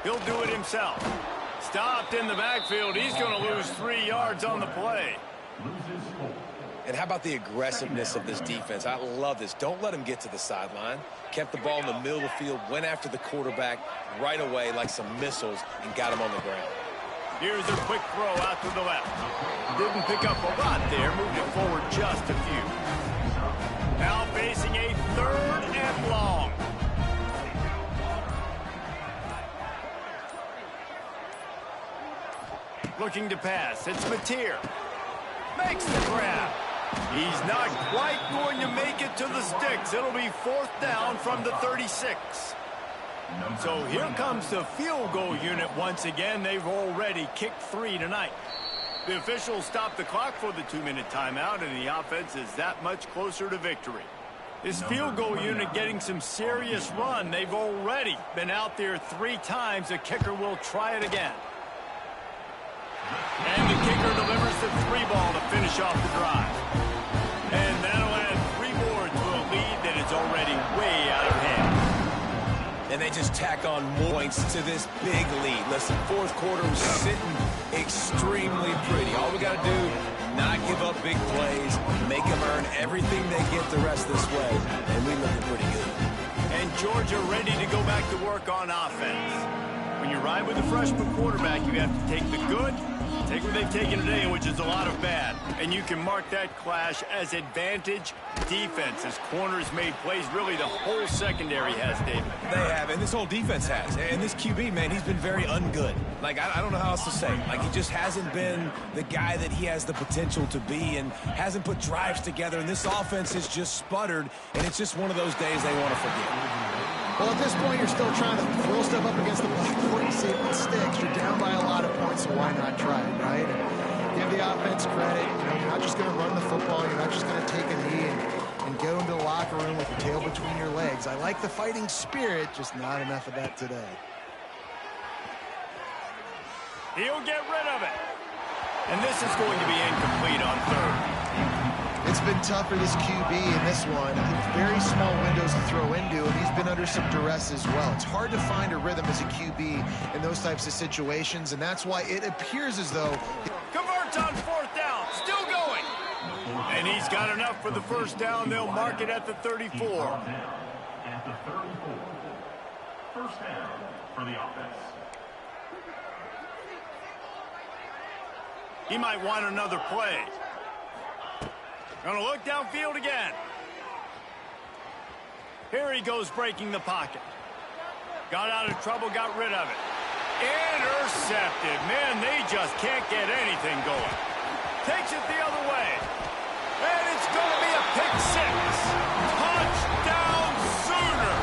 He'll do it himself. Stopped in the backfield. He's going to lose 3 yards on the play.
And how about the aggressiveness of this defense? I love this. Don't let him get to the sideline. Kept the ball in the middle of the field, went after the quarterback right away like some missiles, and got him on the ground.
Here's a quick throw out to the left. Didn't pick up a lot there. Moved it forward just a few. Now facing a 3rd and long. Looking to pass. It's Mateer. Makes the grab. He's not quite going to make it to the sticks. It'll be 4th down from the 36. So here comes the field goal unit once again. They've already kicked 3 tonight. The officials stopped the clock for the 2-minute timeout, and the offense is that much closer to victory. This field goal unit getting some serious run. They've already been out there 3 times. The kicker will try it again. And the kicker delivers the 3 ball to finish off the drive. And that'll add 3 more to a lead that is already way out of hand.
And they just tack on more points to this big lead. Listen, 4th quarter was sitting extremely pretty. All we got to do, not give up big plays, make them earn everything they get the rest of this way, and we looking pretty good.
And Georgia ready to go back to work on offense. When you ride with a freshman quarterback, you have to take the good, take what they've taken today, which is a lot of bad. And you can mark that clash as advantage defense, as corners made plays. Really, the whole secondary has, David.
They have, and this whole defense has. And this QB, man, he's been very ungood. Like, I don't know how else to say. Like, he just hasn't been the guy that he has the potential to be and hasn't put drives together. And this offense has just sputtered, and it's just one of those days they want to forget.
Well, at this point, you're still trying to throw stuff up against the blackboard and see if it sticks. You're down by a lot of points, so why not try it, right? And give the offense credit. You know, you're not just going to run the football. You're not just going to take a knee and go into the locker room with your tail between your legs. I like the fighting spirit, just not enough of that today.
He'll get rid of it. And this is going to be incomplete on 3rd.
It's been tough for this QB in this one. Very small windows to throw into, and he's been under some duress as well. It's hard to find a rhythm as a QB in those types of situations, and that's why it appears as though...
Converts on 4th down. Still going. And he's got enough for the 1st down. They'll mark it at the 34.
At the 34. 1st down for the offense.
He might want another play. Gonna look downfield again. Here he goes breaking the pocket. Got out of trouble, got rid of it. Intercepted. Man, they just can't get anything going. Takes it the other way. And it's gonna be a pick 6. Touchdown Sooner.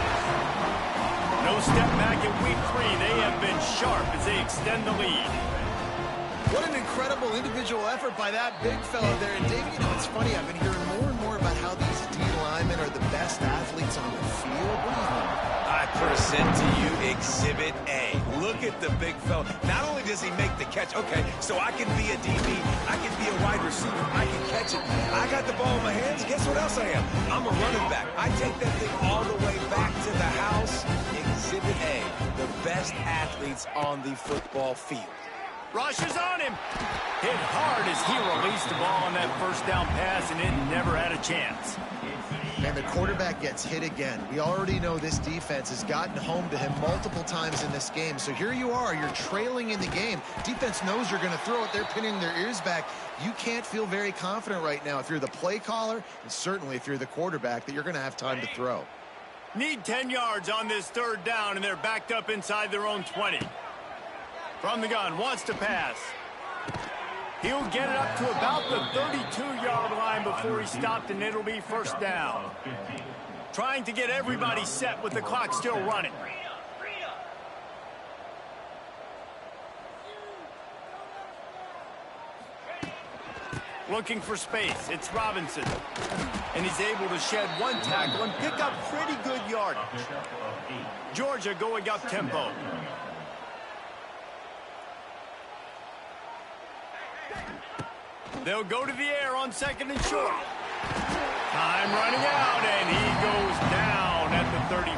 No step back in week 3. They have been sharp as they extend the lead.
What an incredible individual effort by that big fella there. And David, you know, it's funny, I've been hearing more and more about how these D linemen are the best athletes on the field. What do you think?
I present to you Exhibit A. Look at the big fella. Not only does he make the catch, okay, so I can be a DB, I can be a wide receiver, I can catch it. I got the ball in my hands, guess what else I am? I'm a running back. I take that thing all the way back to the house. Exhibit A, the best athletes on the football field.
Rushes on him. Hit hard as he released the ball on that 1st down pass, and it never had a chance.
And the quarterback gets hit again. We already know this defense has gotten home to him multiple times in this game. So here you are. You're trailing in the game. Defense knows you're going to throw it. They're pinning their ears back. You can't feel very confident right now if you're the play caller, and certainly if you're the quarterback, that you're going to have time to throw.
Need 10 yards on this 3rd down, and they're backed up inside their own 20. From the gun, wants to pass. He'll get it up to about the 32-yard line before he stopped, and it'll be 1st down. Trying to get everybody set with the clock still running. Looking for space. It's Robinson. And he's able to shed one tackle and pick up pretty good yardage. Georgia going up tempo. They'll go to the air on 2nd and short. Time running out, and he goes down at the 34.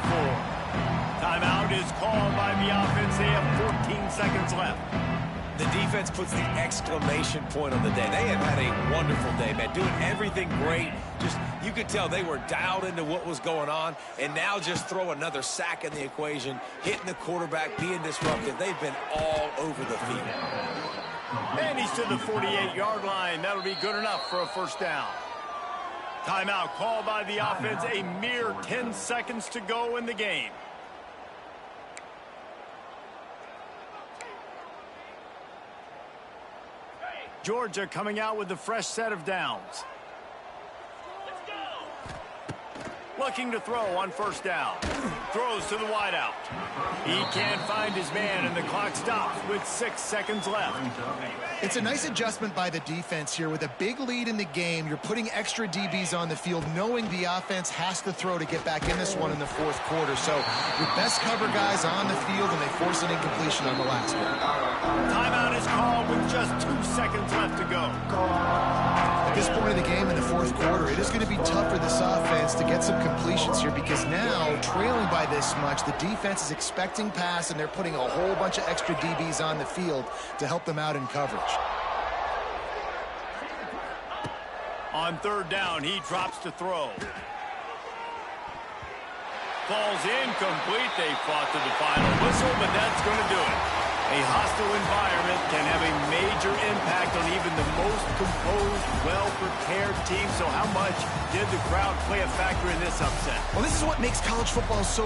Timeout is called by the offense. They have 14 seconds left.
The defense puts the exclamation point on the day. They have had a wonderful day, man, doing everything great. Just, you could tell they were dialed into what was going on, and now just throw another sack in the equation, hitting the quarterback, being disruptive. They've been all over the field.
And he's to the 48-yard line. That'll be good enough for a first down. Timeout called by the offense. A mere 10 seconds to go in the game. Georgia coming out with a fresh set of downs. Looking to throw on first down. Throws to the wideout. He can't find his man, and the clock stops with 6 seconds left.
It's a nice adjustment by the defense here. With a big lead in the game, you're putting extra DBs on the field, knowing the offense has to throw to get back in this one in the fourth quarter. So your best cover guys on the field, and they force an incompletion on the last one.
Timeout is called with just 2 seconds left to go.
At this point of the game in the fourth quarter, it is going to be tough for this offense to get some completions here, because now, trailing by this much, the defense is expecting pass, and they're putting a whole bunch of extra DBs on the field to help them out in coverage.
On third down, he drops to throw. Falls incomplete. They fought to the final whistle, but that's going to do it. A hostile environment can have a major impact on even the most composed, well-prepared team. So how much did the crowd play a factor in this upset?
Well, this is what makes college football so